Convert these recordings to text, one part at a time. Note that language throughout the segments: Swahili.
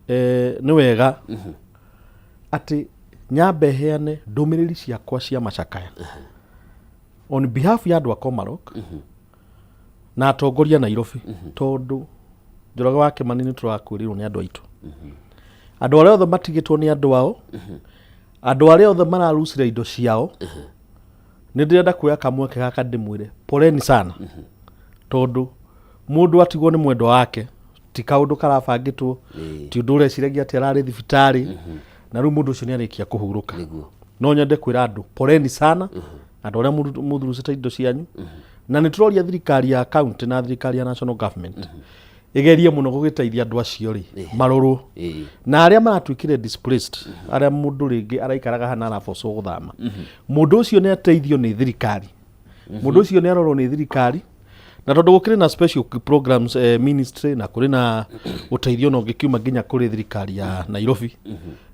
nĩ wega atĩ nyambe heane ndũmĩrĩri ciakwa cia macakaya on behalf ya andũ a Komarok na atongoria Nairobi tondũ Njoroge wa Kĩmani nĩ tũrakwĩrĩrwo nĩ andũ aitũ andũ arĩa othe matigĩtwo nĩ andũ ao andũ arĩa othe mararucira indo ciao nĩ ndĩrenda kuoya kamweke gaka ndĩmwĩre poleni sana tondũ mũndũ atigwo nĩ mwendwa wake ti kaũndũ karabangĩtwo ti ũndũ ũreciragia atĩ ararĩ thibitarĩ na rĩu mũndũ ũcio nĩ arĩkia kũhurũka no nyende kwĩra andũ poleni sana andũ arĩa mũthurucĩte indo cianyu na nĩ tũroria thirikari ya county na thirikari ya national government igerie mũno gũgĩteithia andũ acio rĩ marũrũ na arĩa maratuĩkire displaced arĩa mũndũ rĩngĩ araikaraga hana arabocwo gũthama mũndũ ũcio nĩ ateithio nĩ thirikari mũndũ ũcio nĩ arorwo nĩ thirikari na tondũ gũkĩrĩ na special programs ministry na kũrĩ na ũteithio na ũngĩkiuma nginya kũrĩ thirikari ya Nairobi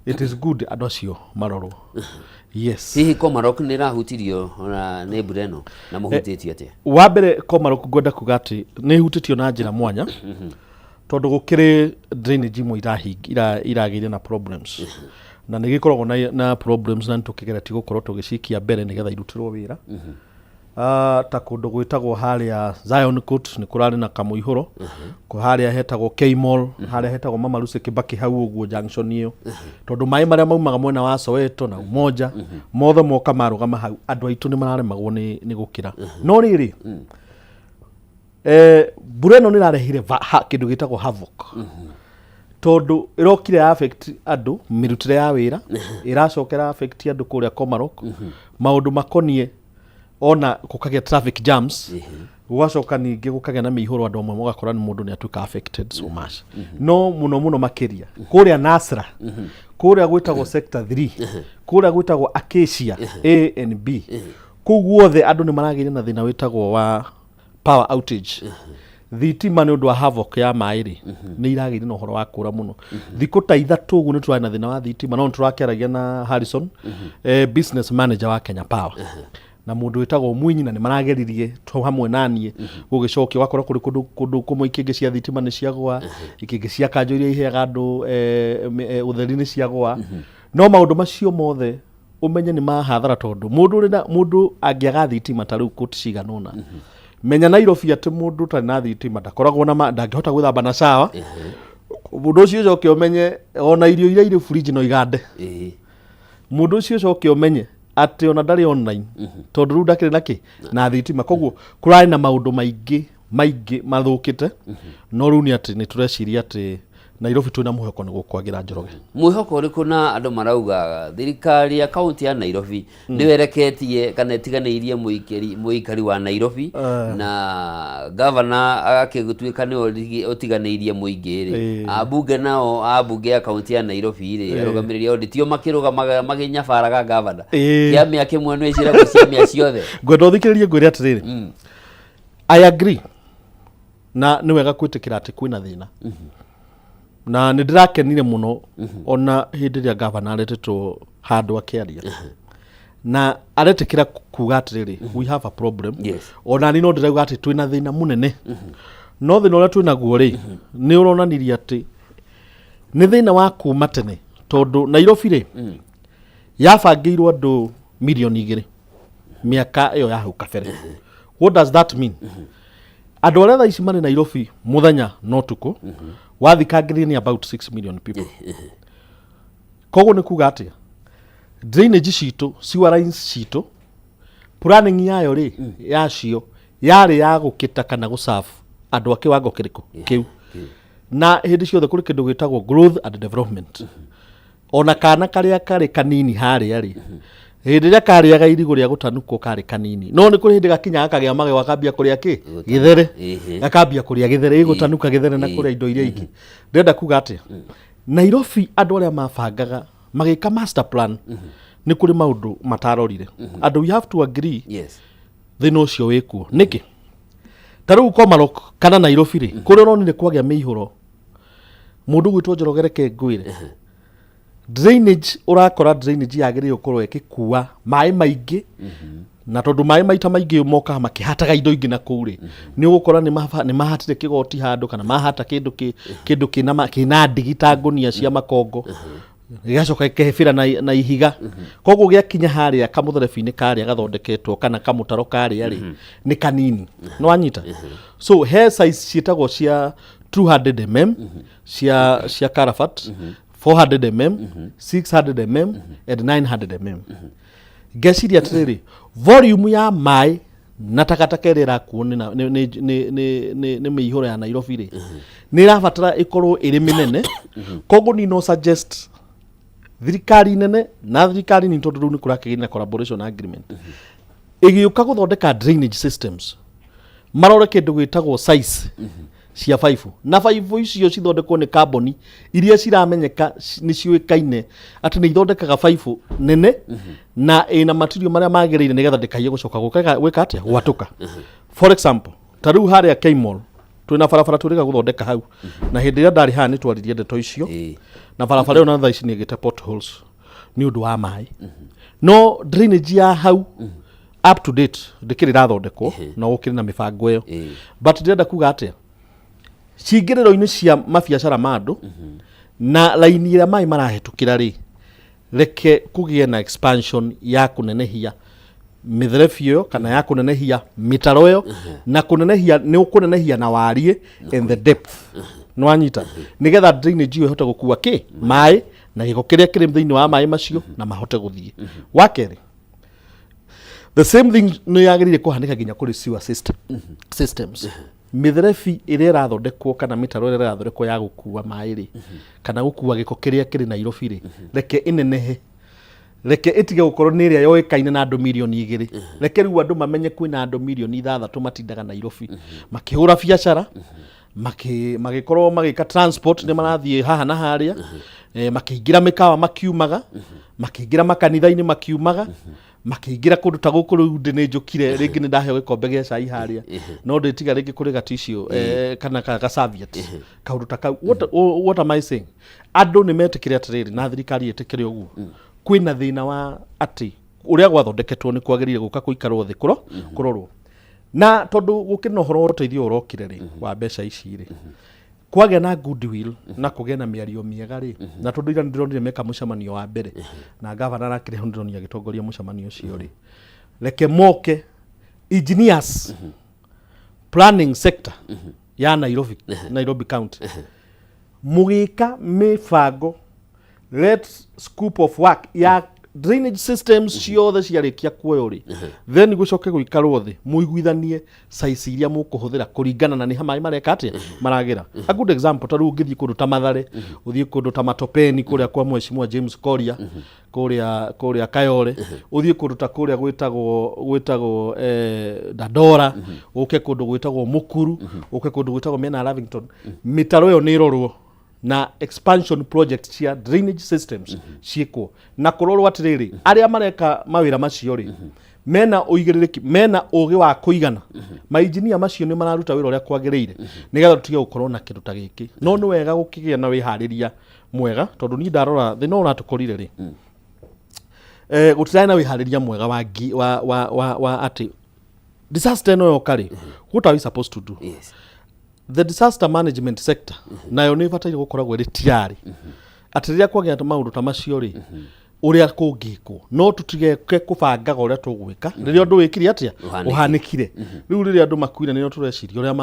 it is good andũ acio marorwo yes hihi Komarok nĩ rahutirio na nĩ mbura ĩno na mũhutĩtio atĩa wa mbere Komarok ngwenda kuga atĩ nĩ hutĩtio na njĩra mwanya tondũ gũkĩrĩ drainage imwe iragĩire na problems na nĩ gĩkoragwo na problems na nĩtũkĩgeretie gũkorwo tũgĩcikia mbere nĩgetha irutĩrwo wĩra ta kũndũ gwĩtagwo harĩa Zion Court nĩ kũrarĩ na kamũihũro harĩa hetagwo K-Mall harĩa hetagwo Mama Lucy Kibaki hau ũguo junction ĩyo tondũ maĩ marĩa maumaga mwena wa Soweto na Umoja mothe moka marũgama hau andũ aitũ nĩ mararemagwo nĩ gũkĩra no rĩrĩ mbura ĩno nĩ ĩrarehire kĩndũ gĩtagwo havoc tondũ ĩrokire affect andũ mĩrutĩre ya wĩra ĩracokera affect andũ kũrĩa Komarok maũndũ makoniĩ ona gũkagĩa traffic jams gũgacoka ningĩ gũkagĩa na mĩihũro andũ amwe mũgakora ni mũndũ nĩ atuĩka affected so much no mũno makĩria kũrĩa Nasra kũrĩa gwĩtagwo sector 3 kũrĩa gwĩtagwo Acacia A and B kũu guothe andũ nĩ maragĩire na thĩna wĩtagwo wa power outage thitima nĩ ũndũ wa havoc ya maĩ rĩ nĩ iragĩire na ũhoro wa kũra mũno thikũ ta ithatũ ũguo nĩ tũrarĩ na thĩna wa thitima no tũrakĩaragia na Harrison business manager wa Kenya Power na mũndũ wĩtagwo Mwinyi na nĩ marageririe hamwe naniĩ gũgĩcokia wakora kũrĩ kũndũ kũmwe ikĩngĩ cia thitima nĩ ciagwa ikĩngĩ cia kanjũ iria iheaga andũ ũtheri nĩ ciagwa no maũndũ macio mothe ũmenye nĩ mahathara tondũ mũndũ angĩaga thitima ta rĩu kũti ciganona menya Nairobi atĩ mũndũ tarĩ na thitima ndakoragwo na ndangĩhota gwĩthamba na sawa mũndũ ũcio ũcoke ũmenye ona irio iria irĩ fridge no igande mũndũ ũcio ũcoke ũmenye atĩ ona ndarĩ online tondũ rĩu ndakĩrĩ nake na thitima koguo kũrarĩ na maũndũ maingĩ mathũkĩte no rĩu nĩ atĩ nĩ tũreciria atĩ Nairobi twĩna mwĩhoko nĩ gũkwagĩra Njoroge mwĩhoko ũrĩkũ na andũ marauga thirikari ya kaunti ya Nairobi nĩ wereketie kana ĩtiganĩirie mũikari wa Nairobi na governor agakĩgũtuĩka nĩ ũtiganĩirie mũingĩ rĩ ambunge nao ambunge ya kaunti ya Nairobi rĩ arũgamĩrĩria auditio makĩrũgamaga magĩnyabaraga governor kĩamĩa kĩmwe nĩ icira gũciamia ciothe ngwenda ũthikĩrĩrie ngwĩre atĩrĩrĩ I agree na nĩ wega kwĩtĩkĩra atĩ kwĩna thĩna na nĩ ndĩrakenire mũno ona hĩndĩ ĩrĩa governor aretetwo handũ akĩaria na aretĩkĩra kuga atĩrĩrĩ we have a problem ona ni no ndĩrauga atĩ twĩna thĩna mũnene no thĩna ũrĩa twĩnaguo rĩ nĩ ũronanirie atĩ nĩ thĩna wa kuma tene tondũ Nairobi rĩ yabangĩirwo andũ milioni 2 mĩaka ĩyo ya hau kabere what does that mean andũ arĩa thaa ici marĩ Nairobi mũthenya no tukũ wathikangĩrĩria ni about 6 million people koguo nĩ kuga atĩa drainage citũ sewer lines citũ planning yayo rĩ yacio yarĩ ya gũkĩta kana gũserve andũ a kĩwango kĩrĩkũ kĩu na hĩndĩ ciothe kũrĩ kĩndũ gĩtagwo growth and development ona kana karĩa karĩ kanini harĩa rĩ hĩndĩ ĩrĩa karĩaga irigũ rĩa gũtanũkwo karĩ kanini no nĩ kũrĩ hĩndĩ gakinya akagĩa magego akambia kũrĩa kĩ gĩthere akambia kũrĩa gĩthere ĩgũtanuka gĩthere na kũrĩa indo iria ingĩ ndĩrenda kuga atĩa Nairobi andũ arĩa mabangaga magĩka master plan nĩ kũrĩ maũndũ matarorire andũ we have to agree thĩna ũcio wĩkuo nĩkĩ ta rĩu Komarok kana Nairobi rĩ kũrĩa ũronire kwagĩa mĩihũro mũndũ gwĩtwo Njoroge reke ngwĩre drainage urakora drainage yagĩrĩirwo gũkorwo ĩgĩkua maĩ maingĩ na tondu mai maita maingi moka makihataga indo ingi na kuri ni ugukora ni mahatire kigoti handu kana mahata kindu kina digita ngunia cia makongo gigacoka gikehebira na ihiga koguo giakinya haria kamutharebi-ini karia gathondeketwo kana kamutaro karia ri ni kanini no anyita so he size cietagwo cia 200 cia Carafat 400 600 and 900 ngeciria atiriri volume ya mai na takataka ĩrĩa ĩrakuo nĩ mĩihũro ya Nairobi rĩ nĩ ĩrabatara ĩkorwo ĩrĩ mĩnene koguo ni no suggest thirikari nene na thirikari nini tondũ rĩu nĩ kũrakĩgĩa na collaboration agreement ĩgĩũka gũthondeka drainage systems marore kĩndũ gwĩtagwo size cia baibu na baibu icio cithondekwo nĩ kamboni iria ciramenyeka nĩ ciũĩkaine atĩ nĩ ithondekaga baibu nene na ĩna material marĩa magĩrĩire nĩgetha ndĩkaige gũcoka gwĩka atĩa gwatũka for example ta rĩu harĩa K-Mall twĩna barabara tũrĩga gũthondeka hau na hĩndĩ ĩrĩa ndarĩ haha nĩ twaririe ndeto icio na barabara ĩyo na thaa ici nĩ ĩgĩte potholes nĩ ũndũ wa maĩ no drainage ya hau up to date ndĩkĩrĩ irathondekwo na gũkĩrĩ na mĩbango ĩyo but ndĩrenda kuga atĩa cingĩrĩro-inĩ cia mabiacara ma andũ na laini ĩrĩa maĩ marahetũkĩra rĩ reke kũgĩe na expansion ya kũnenehia mĩtherebi ĩyo kana ya kũnenehia mĩtaro ĩyo na kũnenehia nĩ ũkũnenehia na wariĩ and the depth no anyita nĩgetha drainage ĩyo ĩhote gũkua maĩ na gĩko kĩrĩa kĩrĩ thĩinĩ wa maĩ macio na mahote gũthiĩ wa kerĩ the same thing nĩ yagĩrĩire kũhanĩka nginya kũrĩ sewer systems mitherebi ĩrĩa ĩrathondekwo kana mĩtaro ĩrĩa ĩrathondekwo ya gũkua maĩ rĩ kana gũkua gĩko kĩrĩa kĩrĩ Nairobi rĩ reke ĩnenehe reke ĩtige gũkorwo nĩ ĩrĩa yoĩkaine na andũ mirioni 2 reke rĩu andũ mamenye kwĩna andũ mirioni 6 matindaga Nairobi makĩhũra biacara magĩkorwo magĩka transport nĩ marathiĩ haha na harĩa makĩingĩra mĩkawa makiumaga makĩingĩra makanitha-inĩ makiumaga makĩingĩra kũndũ ta gũkũ rĩu ndĩ nĩ njũkire rĩngĩ nĩ ndaheo gĩkombe gĩa cai harĩa no ndĩtiga rĩngĩ kũrĩ gaticio kana gacaviet kaũndũ ta kau what am I saying andũ nĩ metĩkĩre atĩrĩrĩ na thirikari ĩtĩkĩre ũguo kwĩna thĩna wa atĩ ũrĩa gwathondeketwo nĩ kwagĩrĩire gũka gũikarwo thĩ kũrorwo na tondũ gũkĩrĩ na ũhoro wa ũteithio ũrokire rĩ wa mbeca ici rĩ kwagĩa na goodwill na kũgĩa na mĩario mĩega rĩ na tondũ ira ndĩronire meka mũcemanio wa mbere na gavana akĩrĩ ho ndĩronire agĩtongoria mũcemanio ũcio rĩ reke moke engineers planning sector ya Nairobi County mũgĩka mĩbango let scope of work ya drainage systems ciothe ciarĩkia kuoyo rĩ then gũcoke gũikarwo thĩ mũiguithanie size iria mũkũhũthĩra kũringana na nĩ maĩ mareka atĩa maragĩra a good example ta rĩu ũngĩthiĩ kũndũ ta Mathare ũthiĩ kũndũ ta Matopeni kũrĩa kwa Mheshimiwa James Koria kũrĩa Kayole ũthiĩ kũndũ ta kũrĩa gwĩtagwo Dandora ũke kũndũ gwĩtagwo Mukuru ũke kũndũ gwĩtagwo mĩena Lavington mĩtaro ĩyo nĩ ĩrorwo na expansion project cia drainage systems ciĩkwo na kũrorwo atĩrĩrĩ arĩa mareka mawĩra macio rĩ mena ũigĩrĩrĩki mena ũgĩ wa kũigana mainjinia macio nĩ mararuta wĩra ũrĩa kwagĩrĩire nĩgetha tũtige gũkorwo na kĩndũ ta gĩkĩ no nĩ wega gũkĩgĩa na wĩharĩria mwega tondũ niĩ ndarora thĩ no ũratũkorire rĩ gũtirarĩ na wĩharĩria mwega wa atĩ disaster ĩno yoka rĩ what are we supposed to do the disaster management sector nayo nĩ ĩbataire gũkoragwo ĩrĩ tiari atĩ rĩrĩa kwagĩa maũndũ ta macio rĩ ũrĩa kũngĩkwo no tũtigeke kũbangaga ũrĩa tũgwĩka rĩrĩa ũndũ wĩkire atĩa ũhanĩkire rĩu rĩrĩa andũ makuire nĩo tũreciria ũrĩa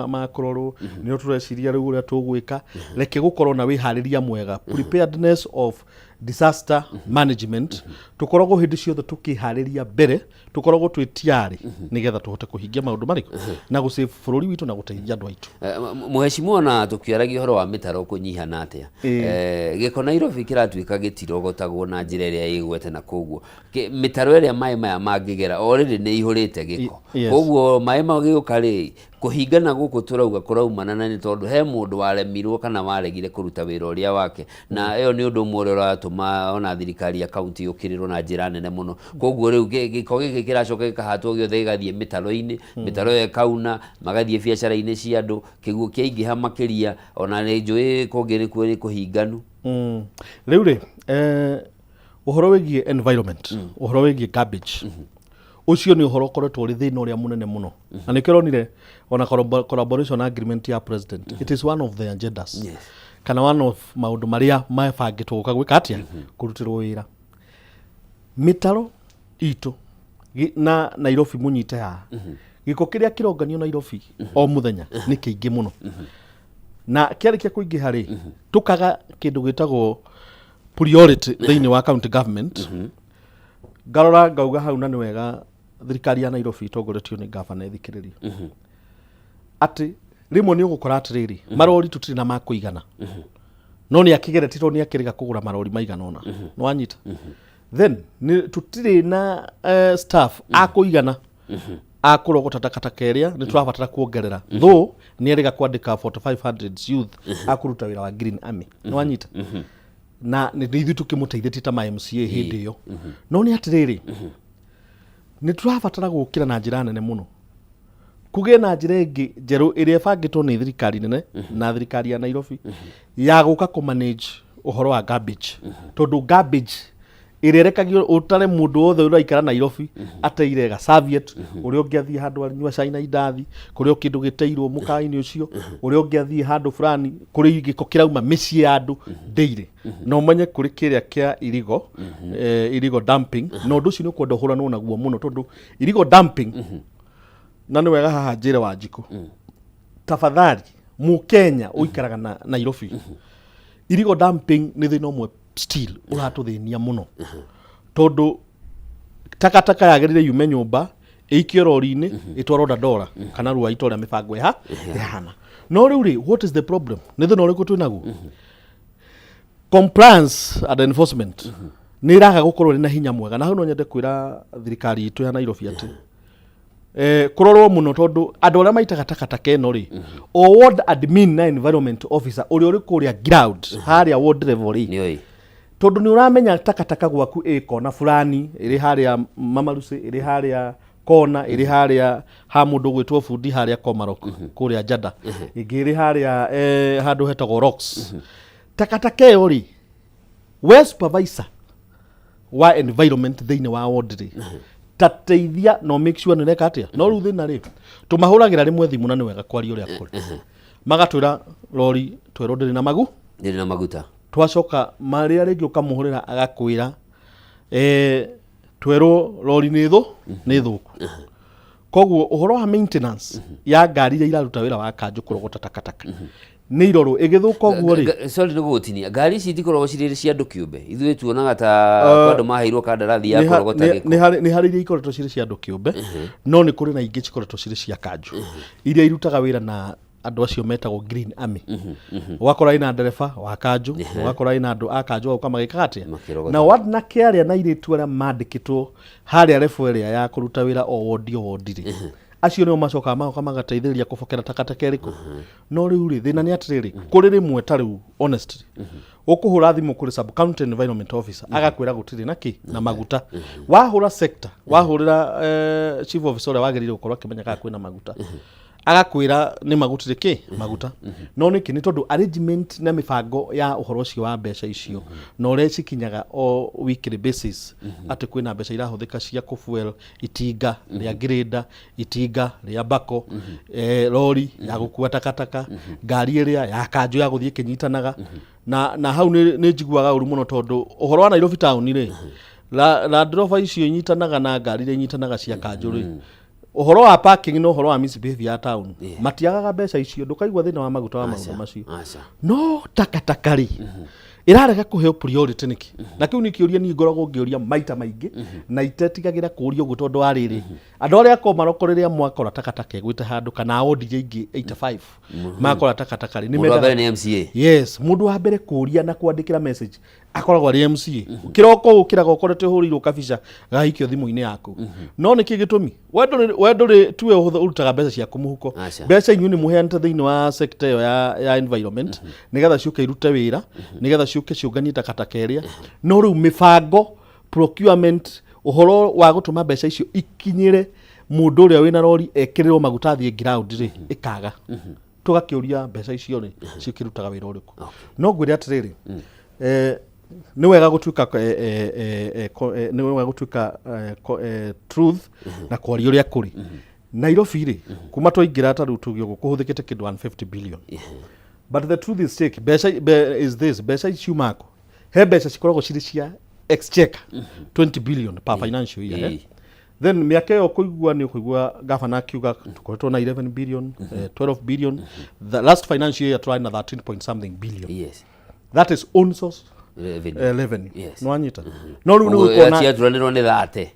makũrorwo nĩo tũreciria rĩu ũrĩa tũgwĩka reke gũkorwo na wĩharĩria mwega preparedness of disaster management tukoragwo hĩndĩ ciothe tũkĩharĩria mbere tukoragwo twĩ tiari nĩgetha tũhote kũhingia maũndũ marĩkũ na gũsave bũrũri witũ na gũteithia andũ aitũ Mheshimiwa na tukiaragia ũhoro wa mĩtaro kũnyiha na atĩa gĩko Nairobi kĩratuĩka gĩtirogotagwo na njĩra ĩrĩa ĩgwete na koguo mĩtaro ĩrĩa maĩ maya mangĩgera already nĩ ihũrĩte gĩko koguo maĩ magĩũka rĩ kũhingana gũkũ turauga kũraumana na nĩ tondũ he mũndũ waremirwo kana waregire kũruta wĩra ũrĩa wake na ĩyo nĩ ũndũ ũmwe ũrĩa ũratũma ona thirikari ya kaunti yũkĩrĩrwo na njĩra nene mũno koguo rĩu gĩko gĩkĩ kĩracoka gĩkahatwo gĩothe gĩgathiĩ mĩtaro-inĩ mĩtaro ĩyo ĩkauna magathiĩ biacara-inĩ cia andũ kĩguũ kĩaingĩha makĩria ona nĩ njũĩ kũngĩ nĩkuo nĩ kũhinganu rĩu rĩ ũhoro wĩgiĩ environment ũhoro wĩgiĩ garbage ucio ni uhoro koretwo ri thina uria munene muno na nikironire ona collaboration agreement ya president it is one of the agendas kana one of maundu maria mabangitwo guka gwika atia kurutirwo wira mitaro itu na Nairobi munyite ha giko kiria kironganio Nairobi o muthenya ni kiingi muno na kiarikia kuingiha ri tukaga kindu gitagwo priority thiini wa county government garora ngauga hau na ni wega thirikari ya Nairobi itongoretio ni governor ithikiririo ati rimwe ni ugukora atiriri marori tutiri na makuigana no ni akigeretirwo ni akiriga kugura marori maigana ona no anyita then ni tutiri na staff akuigana akurogota takataka iria ni turabatara kuongerera though ni eriga kwandika 4500 youth akuruta wira wa Green Army no anyita na ni ithu tukimuteithĩtie ta ma MCA hindi iyo no ni atiriri ni turabatara gukira na njira nene muno kuge na njira ingi njeru iria bangitwo ni thirikari nene na thirikari ya Nairobi ya guka ku manage uhoro wa garbage tondu garbage irerekagio utare mundu wothe uraikara Nairobi ateire ga Soviet uri ungiathie handu anyua China indathi kuri ukindu giteirwo mukaini ucio uri ungiathie handu fulani kuri giko kirauma micii andu ndeire no manye kuri kiria kia illegal dumping no ndu ucio ni kwenda hurana naguo muno tondu illegal dumping na ni wega haha njire wa Wanjiku tafadhali mu Kenya uikaraga na Nairobi illegal dumping ni thina umwe still uratuthinia muno tondu takataka yagerire yume nyumba ikio rori-ini itwarwo Dandora kana ruwa itoria mibango ya hana no riu ri what is the problem ni thina uriku twinagu compliance and enforcement ni iraga gukorwo na hinya mwega na hau no nyende kwira thirikari itu ya Nairobi ati kurorwo muno tondu andu aria maitaga takataka eno ri o ward admin na environment officer uri kuria ground haria ward level ri tondu ni uramenya takataka gwaku kona fulani iri haria Mamarusi iri haria kona iri haria ha mundu gwitwo fundi haria Komarok kuria Jada igiri haria handu hetagwo Rocks takataka yo ri we supervisor wa environment thiini wa ward ri tateithia no make sure ni reka atia no ruthi na ri tumahuragira rimwe thimu na ni wega kwari uria kuri magatwira lori twero ndiri na maguta twacoka maria ringi ukamuhurira agakwira twero lori ni thuku koguo uhoro wa maintenance ya ngari iria iraruta wira wa kanju kurogota takataka ni iroro igithuka uguo ri sorry no gutinia ngari ici tikorwo ciriri cia andu kiumbe ithuĩ tuonaga ta andu maheirwo kandarathi ya kurogota giko ni hari iria ikoretwo cirĩ cia andu kiumbe no ni kuri na ingĩ cikoretwo cirĩ cia kanju iria irutaga wira na andu acio metagwo Green Army wakora ina ndereba wa kanju wakora ina andu a kanju auka magikaga atia na ward na kiaria na iritu aria mandikitwo haria refu area ya kuruta wira o wodi ri acio no macoka magateithĩrĩria kubokera takataka iriku no riu ri thina ni atiriri kuri rimwe ta riu honestly ukuhura thimu kuri sub county environment officer agakwira gutiri naki na maguta wahura sector wahurira chief officer wagirire gukorwa kimenya ka kwina maguta agakwira ni magutire ki maguta no niki ni tondu arrangement na mibango ya uhoro ucio wa mbeca icio no ria cikinyaga o weekly basis ati kwina mbeca irahuthika cia kufuel itinga ria grader itinga ria bako lori ya gukua takataka ngari iria ya kanju ya guthie kinyitanaga na hau ni njiguaga uru muno tondu uhoro wa Nairobi town ri la driver icio nyitanaga na ngari ria nyitanaga cia kanju ri uhoro wa parking no uhoro wa misbehavior ya town matiagaga mbeca icio ndukaigwa thina wa maguta wa maguta macio no takataka ri irarega kuheo priority niki na kiu nikiuria ni ngoragwo ngiuria maita maingi na itetigagira kuuria ugu tondu ariri andu aria Komarokoreria mwakora takataka gwite handu kana wodi ingi 85 makora takataka ri ni MCA yes mundu wa mbere kuuria na kwandikira message akoragwo ari MCA kiroko ukiraga ukorete hurirwo kabisa gahikio thimu-ini yaku no niki gitumi wendo ri tuwe urutaga mbeca cia kumuhuko mbeca inyu ni muheanite thiini wa sector ya environment nigetha ciuke irute wira nigetha ciuke ciunganie takataka iria no riu mibango procurement uhoro wa gutuma mbeca icio ikinyire mundu uria wina rori ekirirwo maguta thie ground ri ikaga tugakiuria mbeca icio ri cikirutaga wira uriku no ngwire atiriri nĩ wega gũtuĩka nĩ wega gũtuĩka truth na kwaria ũrĩa kũrĩ. Nairobi rĩ kuma twaingĩra ta rĩu tuge ũguo kũhũthĩkĩte kĩndũ 150 billion. But the truth is take mbeca ciumako he mbeca cikoragwo cirĩ cia exchequer 20 billion per financial year. Then miaka yo kuigua ni kuigua governor akiuga tukoretwo na 11 billion 12 billion. The last financial year tried na 13 point something billion. Yes, that is own source revenue. Yes, no anyita no riu ni gukona cia turanirwo ni thate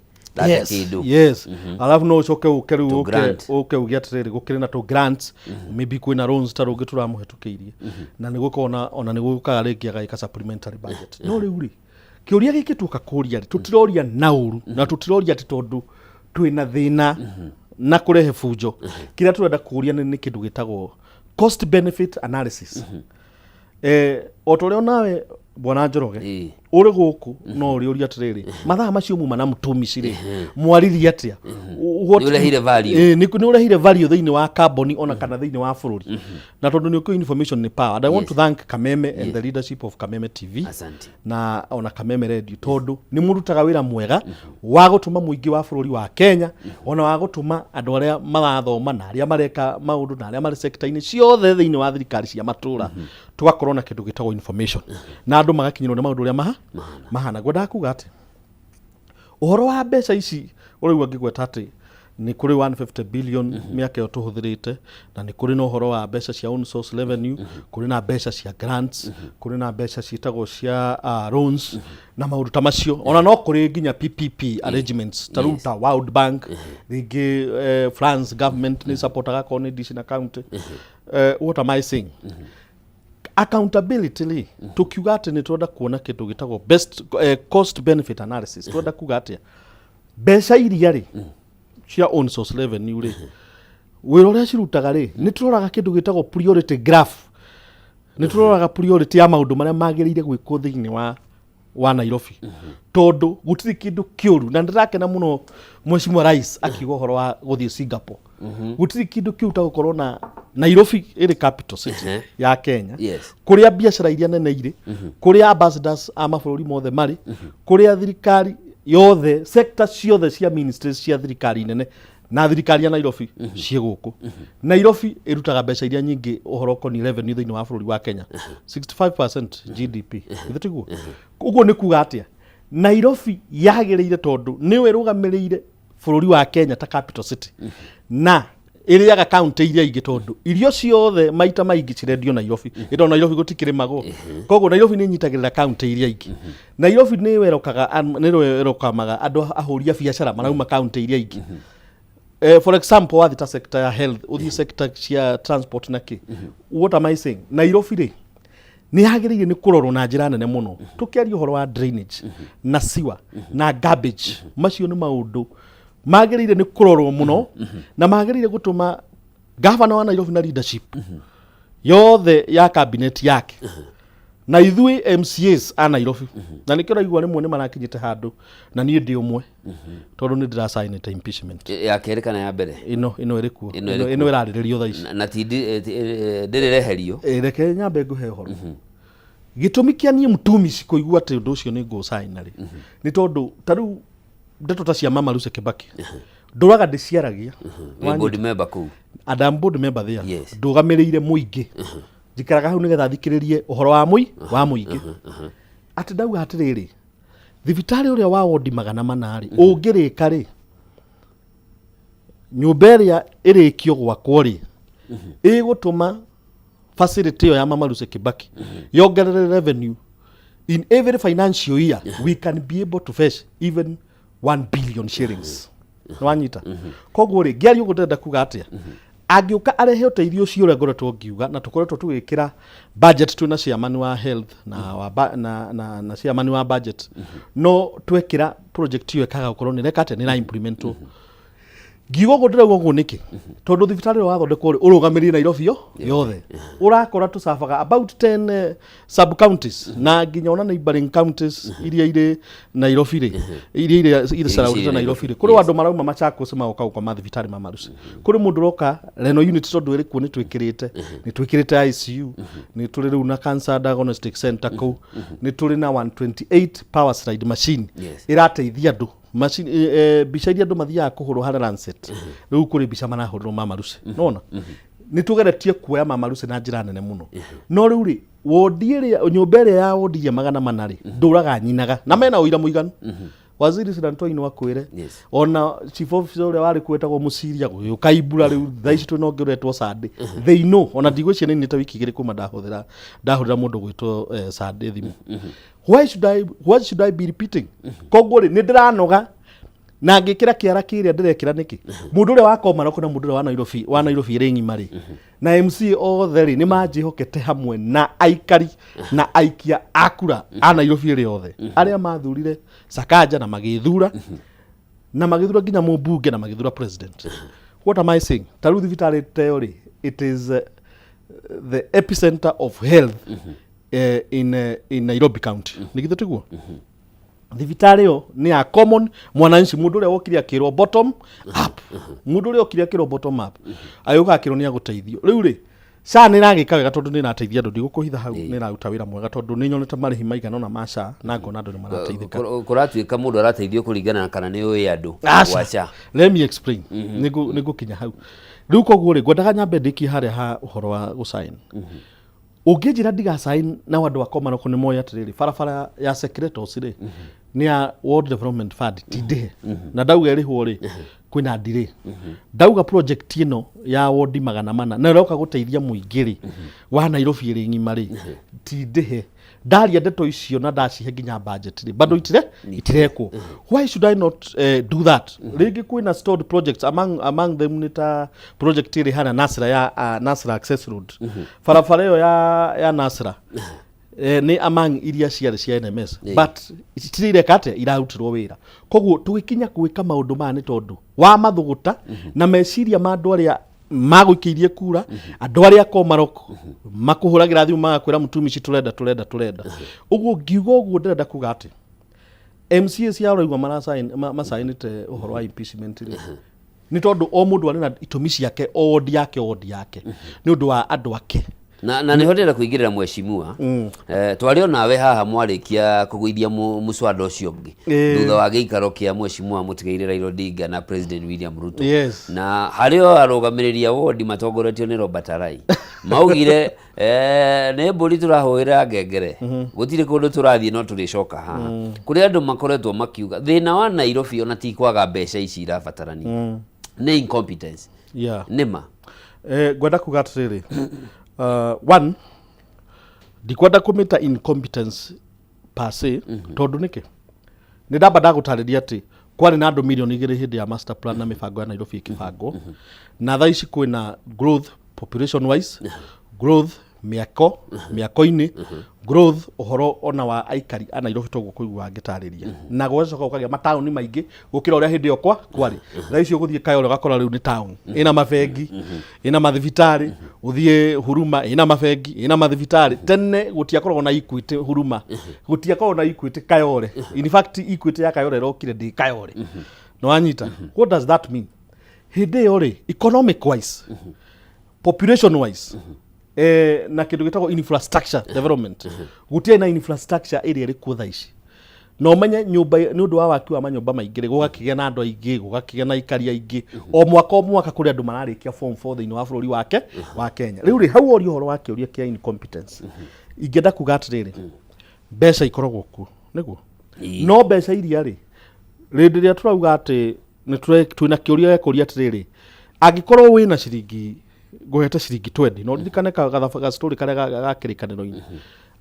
kindu. Yes, alafu no ucoke ukeru uge atiriri gukiri na to grants maybe kwina loans ta rungi turamuhetukeirie na ni gukona ona ni gukaga ringi agaika supplementary budget. No riu ri kiuria giki tuka kuria tutiroria nauru na tutiroria ati tondu twina thina na kurehe fujo. Kira turenda kuria ni kindu gitagwo cost benefit analysis. Otorio nawe bwana Njoroge uri guku no uri uri atiriri mathaa macio muma na mutumicire mwariri atia ni urehire value ni urehire value thiini wa carbon ona kana thiini wa bururi na tondu ni uko information ni power. And I want to thank Kameme and the leadership of Kameme TV. Asante. Na ona Kameme Radio tondu ni murutaga wira mwega wa gutuma muingi wa bururi wa Kenya ona wa gutuma andu aria marathoma na aria mareka maundu na aria mari sector-ini ciothe thiini wa thirikari cia matura tugakorwo na kindu gitagwo information na andu magakinyirwo ni maundu uria mahana. Gwenda kuga ati uhoro wa mbeca ici urigwa ngigweta ati ni kuri 150 billion miaka yo tuhuthirite na ni kuri no uhoro wa mbeca cia own source revenue kuri na mbeca cia grants kuri na mbeca ciitagwo cia loans na maundu ta macio ona no kuri nginya PPP arrangements taruta World Bank rigi France government ni supportaga kone dish na county. What am I saying? Accountability tukiuga ati ni twenda kuona kindu gitagwo best cost benefit analysis. Twenda kuga ati mbeca iria ri cia own source revenue ri wira uria cirutaga ri ni turoraga kindu gitagwo priority graph. Ni turoraga priority ya maundu maria magirire gwikwo thiini wa Nairobi tondu gutiri kindu kiuru na ndirakena muno Mheshimiwa Rais akiuga uhoro wa guthii Singapore. Gutiri kindu kiuta gukorwo na Nairobi iri capital city ya Kenya. Yes. Kuria biashara iria nene iri kuria ambassadors a mabũrũri mothe mari kuria thirikari yothe sector ciothe cia ministries cia thirikari nene na thirikari ya Nairobi cie guku. Nairobi irutaga mbeca iria nyingi uhoro koni revenue thiini wa bũrũri wa Kenya 65% GDP. Ithitiguo uguo ni kuga atia Nairobi yagiriire tondu niwe rugamiriire bũrũri wa Kenya ta capital city na iriaga county iria ingi tondu irio ciothe maita maingi cirendio Nairobi. Ito Nairobi gutikirimago koguo Nairobi ni nyitagirira county iria ingi. Nairobi ni werokaga ni werokamaga andu ahuria biashara marauma county iria ingi. For example wathi ta sector ya health uthi sector cia transport na ki. What am I saying? Nairobi ri ni hagiriire ni kurorwo na njira nene muno tukiaria uhoro wa drainage na sewer na garbage. Macio ni maundu magiriire ni kurorwo muno na magiriire gutuma governor wa Nairobi na leadership yothe ya cabinet yake na ithui MCAs a Nairobi na nikira igwa rimwe ni marakinyite handu na nie ndi umwe tondu ni ndira sign ta impeachment ya kerekana ya mbere ino iri kuo ino iraririo tha ici na ti ndirireherio reke nyambe nguhe horo gitumi kia nie mtumici kuigua ati undu ucio ni ngo sign ri ni tondu taru ndeto ta cia Mama Lucy Kibaki nduraga ndiciaragia board member ku Adam board member there ndugamiriire muingi njikaraga hau nigetha thikiririe uhoro wa muingi ati ndauga atiriri thibitari uria wa ward 400 ri ungirika ri nyumba iria irikio gwakwo ri igutuma facility ya Mama Lucy Kibaki yongerere revenue in every financial year. We can be able to fetch even 1 billion shillings. Nwanyita koguo ri ngiari ugutenda kuga atia agiuka arehe uteithio ucio uria ngoretwo ngiuga na tukoretwo tugikira budget twina chairman wa health na chairman wa budget no twekira project iyo ikaga gukorwo ni rekate ni na implement ngiuga gå ndä rauga gå nä kä tondå thibitarä wa thondekwo rä å rå gamä rie Nairobi yothe å rakora tå cabaga about 10 sub counties na nginya ona neighboring counties iria irä Nairobi rä iria irä surrounded Nairobi rä kå rä andå marauma Machakos magoka gå koma thibitarä ma Maruci kå rä må ndå roka Reno unit tondå ä rä kuo nä twä kä rä te nä twä kä rä te ICU nä tå rä rä u na Cancer Diagnostic Center kå nä tå rä na 128 power slide machine ä rateithia andå mbica iria andå mathiaga kå hå rwo harä Lancet rä u kå rä mbica marahå rä rwo ma Maruci nona nä tå geretie kuoya ma Maruci na njä ra nene må no no rä u rä wondi ä rä a nyå mba ä rä a ya wondi ya 100 rä ndå raga nyinaga na mena å ira må iganu waziri Sirantoi no akwire ona chief officer uria wari kwetagwo Musiria gå kaimbura rä u thaici twä na å ngä å retwo Sande they know ona ndigå cia nä ta wiki igä rä kuma ndahå ra må ndå gwä two Sande thimå why should I be repeating koguo rä nä ndä ranoga na ngä kä ra kä ara kä rä a ndä rekä ra nä kä må ndå å rä a wakomaroko na må ndå å rä a wa Nairobi rä ng'ima rä na MC othe rä nä manjä hokete hamwe na aikari na aikia akura a Nairobi rä othe arä a mathurire Sakaja na magä thura na magä thura nginya må mbunge na magä thura president what am I saying ta rä u thibitarä teo rä it is the epicenter of health in Nairobi County nä githä tiguo thibitarä yo nä ya common mwananchi må ndå å rä a wokire akä rwo bottom up må ndå å rä a okire akä rwo bottom up ayå ga akä rwo nä agå teithio rä u rä SHA nä ragä ka wega tondå nä rateithia andå ndigå kå hitha hau nä raruta wä ra mwega tondå nä nyonete marä hi maigana ona ma SHA na ngona andå nä marateithä ka kå ratuä ka må ndå arateithio kå ringana na kana nä å ä andå wa SHA let me explain nä ngå kinya hau rä u koguo rä ngwendaga nyambe ndä kie harä a ha å horo wa gå sign ũngĩ njĩra ndiga sign na andũ akomaroko nĩ moya atĩrĩrĩ barabara ya Secretariat rĩ nĩ ya World Development Fund tindĩhe na ndauga ĩrĩhwo rĩ kwĩna ndirĩ ndauga project ĩno ya wodi 400 na ĩroka gũteithia mũingĩ rĩ wa Nairobi ĩrĩ ng'ima rĩ tindĩhe ndaria ndeto icio na ndacihe nginya budget rĩ bado itirekwo why should I not do that rĩngĩ kwĩna stored projects among them nita project ĩrĩ hana Nasra ya Nasra Access Road barabara ĩyo ya Nasra nĩ among iria ciarĩ cia NMS but itirire kate irarutirwo wĩra koguo tũgĩkinya gwĩka maũndũ maya nĩ tondũ wa mathũgũta na meciria ma andũ arĩa magũikĩirie kura andũ arĩa akomaroko makũhũragĩra thimũ magakwĩra Mũtumia tũrenda ũguo ngiuga ũguo ndĩrenda kuga atĩ MCA cia ũraigua masainĩte ũhoro wa impeachment nĩ tondũ o mũndũ arĩ na itũmi ciake odi yake nĩ ũndũ wa andũ ake na nä hotera kå ingä rä ra mwecimua twarä o nawe haha mwarä kia kå gũithia mũcwanda å cio å ngä thutha wa gä ikaro kä a mwecimua må tigaire Raila Odinga na President William Ruto na harä o arũgamä rä ria wondi matongoretio nä Robert Arai maugire nä mbå ri tå rahå ä ra ngengere gå tirä kå ndå tå rathiä no tå rä coka haha kå rä andå makoretwo makiuga thä na wa Nairobi ona ti kwaga mbeca ici irabatarania nä incompetence nä ma ngwenda kuga atä rä one ndikwenda kumita incompetence per se tondu niki ni ndamba ndagũtarĩria atĩ kwarĩ na andũ milioni 2 hĩndĩ ya master plan na mĩbango ya Nairobi ikĩbangwo na thaa ici kwĩna growth population wise growth mĩako-inĩ growth ũhoro ona wa aikari a Nairobi toguo kũigua ngĩtarĩria na gũcoka ũkagĩa mataũni maingĩ gũkĩra ũrĩa hĩndĩ ĩyo kwarĩ thaa ici ũgũthiĩ Kayole ũgakora rĩu nĩ taũni ĩna mabengi ĩna mathibitarĩ ũthiĩ Huruma ĩna mabengi ĩna mathibitarĩ tene gũtiakoragwo na Equity Huruma gũtiakoragwo na Equity Kayole in fact Equity ya Kayole ĩrokire ndĩ Kayole no anyita what does that mean hĩndĩ ĩyo rĩ economic wise population wise na kindu gitagwo infrastructure development gutie na infrastructure ĩrĩa ĩrĩ kuo thaa ici no menye nyũmba nĩ ũndũ wa waki wa manyũmba maingĩ gũgakĩgĩa na andũ aingĩ gũgakĩgĩa na ikari aingĩ o mwaka kũrĩ andũ mararĩkia form 4 thĩinĩ wa bũrũri wake wa Kenya rĩu rĩ hau ũrĩ ũhoro wa kĩũria kĩa incompetence ingĩenda kuga atĩrĩrĩ mbeca ikoragwo kuo nĩguo no mbeca iria rĩ hĩndĩ ĩrĩa tũrauga atĩ twĩna kĩũria gĩkũria atĩrĩrĩ angĩkorwo wĩna ciringi ngũhete ciringi 20 no ririkane ga story karĩa gakĩrĩkanĩro-inĩ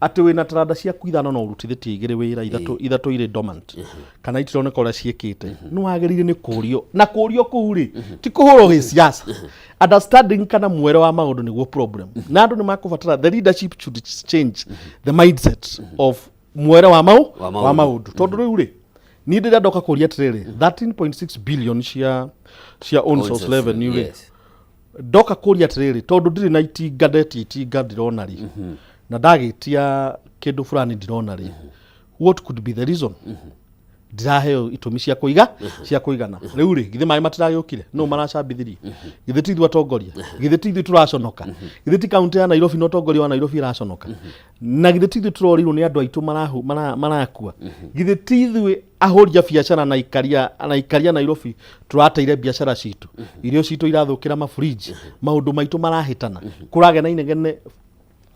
atĩ wĩna taranda ciaku ithano no ũrutithĩtie igĩrĩ wĩra ithatũ irĩ dormant kana itironeka ũrĩa ciĩkĩte nĩ wagĩrĩire nĩ kũũrio na kũũrio kũu rĩ ti kũhũrwo gĩ siasa understanding kana mwere wa maũndũ nĩguo problem na andũ nĩ makũbatara the leadership should change the mindset of mwere wa maũndũ tondũ rĩu rĩ ni ndä ndoka kå ria atä rä 13.6 billion cia own source revenue rä ndoka kå ria atä rä rä tondå ndirä na itinga ndetia itinga ndirona rä na ndagä tia kä ndå fulani ndirona rä what could be the reason ndiraheo itumi cia kuiga cia kuigana riu ri githe mai matiragĩũkire no maracambithirie githe ti ithuĩ atongoria githe ti ithuĩ tũraconoka githe ti kaunti ya Nairobi no tongoria wa Nairobi iraconoka na githe ti ithuĩ tũrorirwo nĩ andũ aitũ marakua githe ti ithuĩ ahũria biacara na ikaria Nairobi tũrateire biacara citũ irio citũ irathũkĩra mafuriji maũndũ maitũ marahĩtana kũragĩa na inegene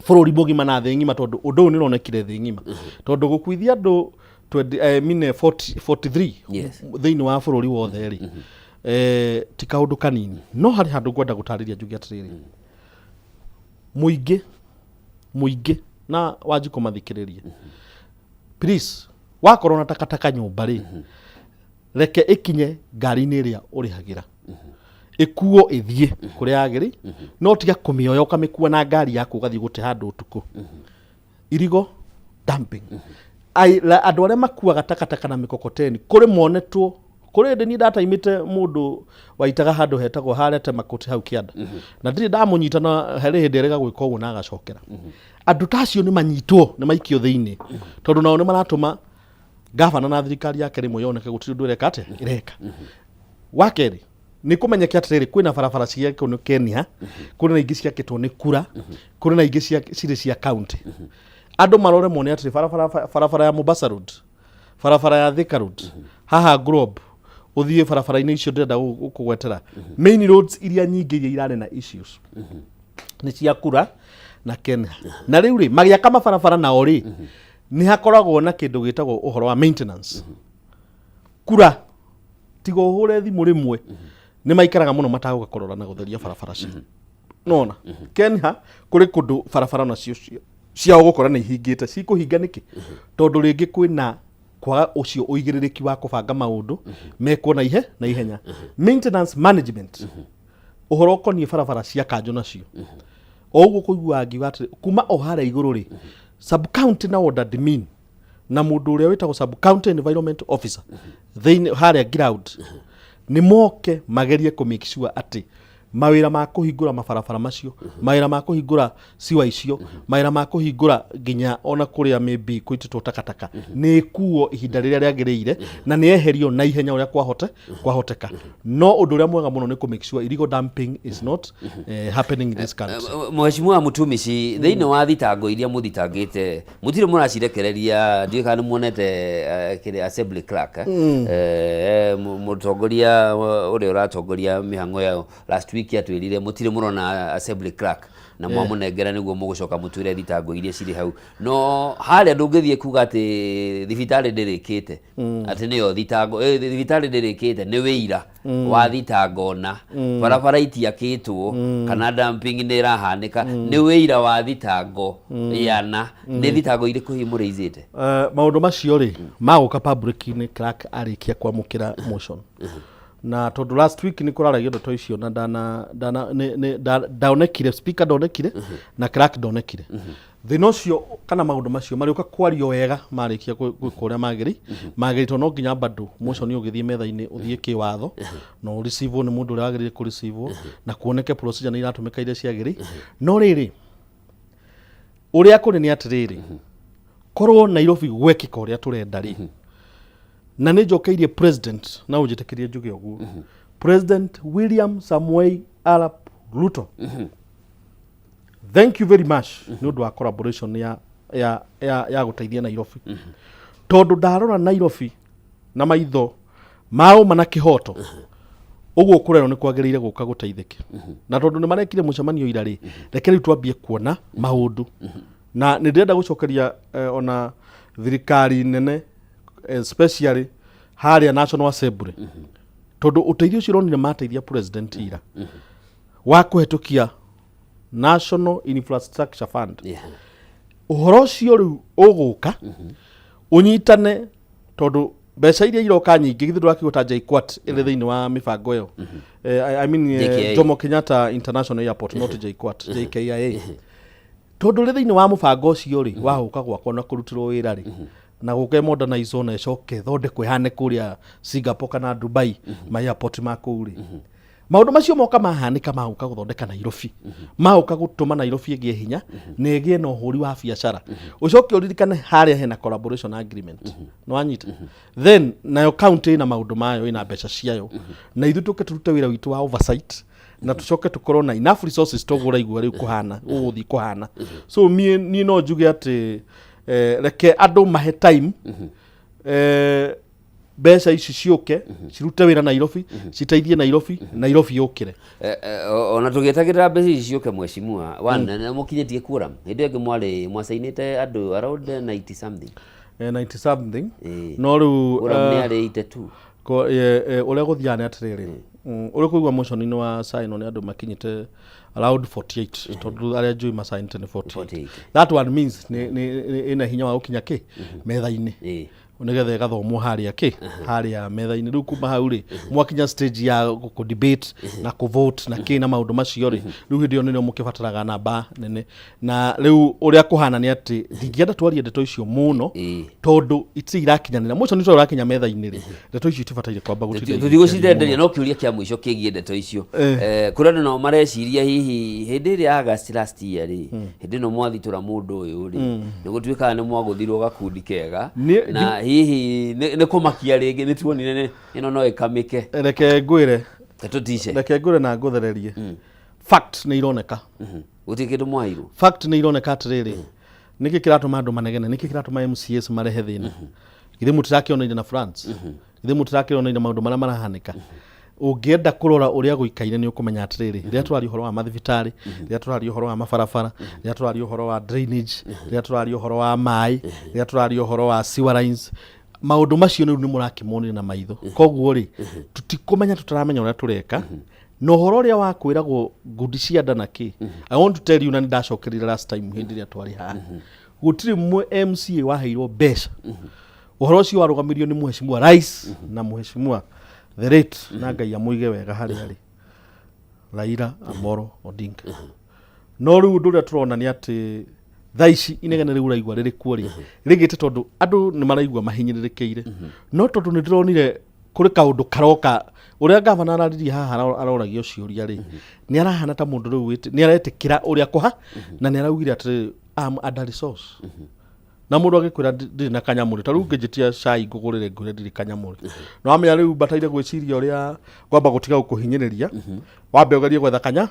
bũrũri mũgima na thĩ ng'ima tondũ ũndũ ũyũ nĩũronekire thĩ ng'ima tondũ gũkuithia andũ 43 thĩinĩ wa bũrũri wothe rĩ ti kaũndũ kanini no harĩ handũ ngwenda gũtarĩria njuge atĩrĩrĩ mũingĩ na Wanjikũ mathikĩrĩrie please wakorwo na takataka nyũmba rĩ reke ĩkinye ngari-inĩ ĩrĩa ũrĩhagĩra ĩkuo ĩthiĩ kũrĩa yagĩrĩ no tiga kũmĩoya ũkamĩkua na ngari yaku ũgathiĩ gũte handũ ũtukũ irigo dumping andå arĩa makuaga takataka na mikokoteni kũrĩ monetwo kũrĩ ndĩ ni ndataimĩte mũndũ waitaga handũ hetagwo harete makũti hau kĩanda na ndirĩ ndamũnyita na harĩ hĩndĩ ĩrega gwĩka ũguo na agacokera andũ tacio nĩ manyitwo nĩ maikio thĩinĩ tondũ nao nĩ maratũma gavana na thirikari yake rĩmwe yoneke gũtirĩ ũndũ ĩreka atĩa ĩreka wakerĩ nĩ kũmenyeke atĩrĩrĩ kwĩna barabara ciakĩtwo nĩ Kenya kũrĩ na ingĩ ciakĩtwo nĩ Kura kũrĩ na ingĩ cirĩ cia kaunti andũ maroremwo nĩ atĩrĩ barabara ya Mombasa Road barabara ya Thika Road haha Globe ũthiĩ barabara-inĩ icio ndĩrenda gũkũgwetera main roads iria nyingĩ iria irarĩ na issues nĩ cia Kura na Kenya na rĩu rĩ magĩaka mabarabara nao rĩ nĩ hakoragwo na kĩndũ gĩtagwo ũhoro wa maintenance Kura tiga ũhũre thimũ rĩmwe nĩ maikaraga mũno matagũka kũrora na gũtheria barabara cio nona Kenya kũrĩ kũndũ barabara nacio ciao gũkora nĩ ihingĩte cikũhinga nĩkĩ tondũ rĩngĩ kwĩna kwaga ũcio ũigĩrĩrĩki wa kũbanga maũndũ mekwo na ihenya maintenance management ũhoro ũkoniĩ barabara cia kanjũ nacio o ũguo kũiguaga ngiuga atĩ kuma o harĩa igũrũ rĩ sub county na ward admin na mũndũ ũrĩa wĩtagwo sub county environment officer thĩinĩ harĩa ground nĩ moke magerie kũ make sure atĩ mawĩra ma kũhingũra mabarabara macio mawĩra ma kũhingũra ciwa icio mawĩra ma kũhingũra nginya ona kũrĩa maybe kũitĩtwo takataka nĩ kuo ihinda rĩrĩa rĩagĩrĩire na nĩ eherio na ihenya ũrĩa kwahoteka no ũndũ ũrĩa mwega mũno nĩ kũ make sure illegal dumping is not happening in this country. Mheshimiwa Mutumishi thĩinĩ wa thitango iria mũthitangĩte mũtirĩ mũracirekereria ndiũĩ kana nĩ muonete kĩrĩa assembly clerk mũtongoria ũrĩa ũratongoria mĩhang'o yao last week atwĩrire mũtirĩ mũrona assembly clerk na mwamũnengera nĩguo mũgũcoka mũtwĩre thitango iria cirĩ hau no harĩa ndũngĩthiĩ kuga atĩ thibitarĩ ndĩrĩkĩte atĩ nĩyo thitango thibitarĩ ndĩrĩkĩte nĩ wĩira wa thitango na barabara itiakĩtwo kana dumping nĩ ĩrahanĩka nĩ wĩira wa thitango yana nĩ thitango irĩkũ hihi mũrĩithĩte maũndũ macio rĩ magũka public-inĩ clerk arĩkia kwamũkĩra motion na tondũ last week nĩ kũraragio ndeto icio na ndaonekire speaker ndonekire na clerk ndonekire thĩna ũcio kana maũndũ macio marĩũka kwario wega marĩkia gwĩka ũrĩa magĩrĩtwo no nginya bado motion ũgĩthiĩ metha-inĩ ũthiĩ kĩwatho na ũreceive nĩ mũndũ ũrĩa wagĩrĩire kũreceive na kuoneke procedure nĩ iratũmĩka iria ciagĩrĩire no rĩrĩ ũrĩa kũrĩ nĩ atĩrĩrĩ korwo Nairobi gwekĩka ũrĩa tũrenda rĩ na nĩ njokeirie president na ũnjĩtĩkĩrie njuge ũguo President William Samoei Arap Ruto thank you very much nĩ ũndũ wa collaboration ya gũteithia Nairobi tondũ ndarora Nairobi na maitho mao mana kĩhoto ũguo kũrerwo nĩ kwagĩrĩire gũka gũteithĩke na tondũ nĩ marekire mũcemanio ira rĩ reke rĩu twambie kuona maũndũ na nĩ ndĩrenda gũcokeria ona thirikari nene especially harĩa National Assembly tondũ ũteithio ũcio ũronire mateithia president ira wa kũhetũkia National Infrastructure Fund ũhoro ũcio rĩu ũgũka ũnyitane tondũ mbeca iria iroka nyingĩ githĩ ndũrakĩgũta JKUAT ĩrĩ thĩinĩ wa mĩbango ĩyo I mean Jomo Kenyatta International Airport not JKUAT JKIA tondũ rĩ thĩinĩ wa mũbango ũcio rĩ wahũka gwakwa na kũrutĩrwo wĩra rĩ na guke modernize ona icoke thondekwo ihane kuria Singapore kana Dubai ma airport ma kuri maundu macio moka mahanika mahuka guthondeka Nairobi mahuka gutuma Nairobi igie hinya na igie na uhuri wa biashara ucoke uririkane haria hena collaboration agreement no anyita then nayo county na maundu mayo ina mbeca ciayo na ithu tuke turute wira witu wa oversight na tucoke tukorwo na enough resources togura igua riu kuhana uguthi kuhana so ni no njuge ati reke andu mahe time mbeca ici ciuke cirute wira Nairobi citeithie Nairobi yukire ona tugitagirira mbeca ici ciuke mweshimua wana mukinyetie kura hindi ingi mwari mwasainite andu around 90 something 90 something no riu ura ni ari 82 ko uria guthiane atiriri uri kuigwa motion ni wa sign on andu makinyite around 48 tondu aria njui masainite ni 48 that one means ni ina hinya wa ukinya ki metha-ini unigethe gathomwo haria ki haria metha-ini riu kuma hau ri mwakinya stage ya ku debate na ku vote na ki na maundu macio ri riu hindi oni no mukibataraga namba nene na riu uria kuhana ni ati ndingienda twarie ndeto icio muno tondu itsi irakinyanira muco ni turakinya metha-ini ri ndeto icio itibataire kwamba gutira tuthigo cidenderia no kiuria kia mwisho kigie ndeto icio kurana no mareciria hihi hindi ria August last year ri hindi no mwathitura mundu uyu ri ni gutuika ni mwaguthirwo gakundi kega na hihi ne kumakia ringi ni tuonire ino no ikamike reke ngwire tutishe reke ngwire na nguthererie fact ni ironeka utikindu mwairu fact ni ironeka atiriri niki kiratuma andu manegene niki kiratuma MCAs marehe thina ithe mutirakiona na France ithe mutirakiona maundu maria marahanika ungienda kurora uria guikaire ni ukumenya atiriri ria turari uhoro wa mathibitari ria turari uhoro wa mabarabara ria turari uhoro wa drainage ria turari uhoro wa mai ria turari uhoro wa sewer lines maundu macio ni murakimonire na maitho koguo ri tutikumenya tutaramenya uria tureka no horo ria wa kwiragwo ngudi cia ndanaki I want to tell you na ndacokerire last time hindi ria twari ha gutiri mwe MCA waheirwo mbeca uhoro cio warugamirio ni muheshimiwa rais na muheshimiwa the rate na ngai amuige wega hari hari Raila Amolo Odinga no riu nduria turona ni ati thaici inegene riu raigwa riri kuori rigite tondu andu ni maraigwa mahinyirirekeire no tondu ni ndironire kuri kaundu karoka uria gavana araririe haha aroragio ciuria ri ni arahana ta mundu riu ni aretikira uria kuha na ni araugire ati am under resource na mundu agikwira ndiri na kanyamuri ta riu ngijitia cai ngugurire ngure ndiri kanyamuri no amenya riu bataire gwiciria uria kwamba gutiga gukuhinyiriria wambe ugerie gwetha kanya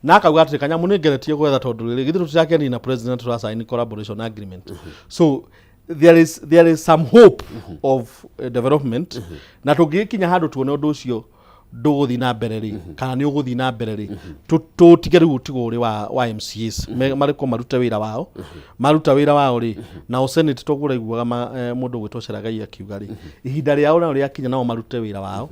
na akauga ati kanyamu ni ngeretie gwetha tondu riri githiru turakeni na president turasign collaboration agreement so there is some hope of development na tungikinya handu tuone undu ucio nduguthi na mbere ri kana ni uguthi na mbere ri tutige riu tiguri wa MCAs mariko maruta wira wao ri na Senate togura iguaga mundu gwitoceragai akiuga ri ihinda riao na ria kinya nao marute wira wao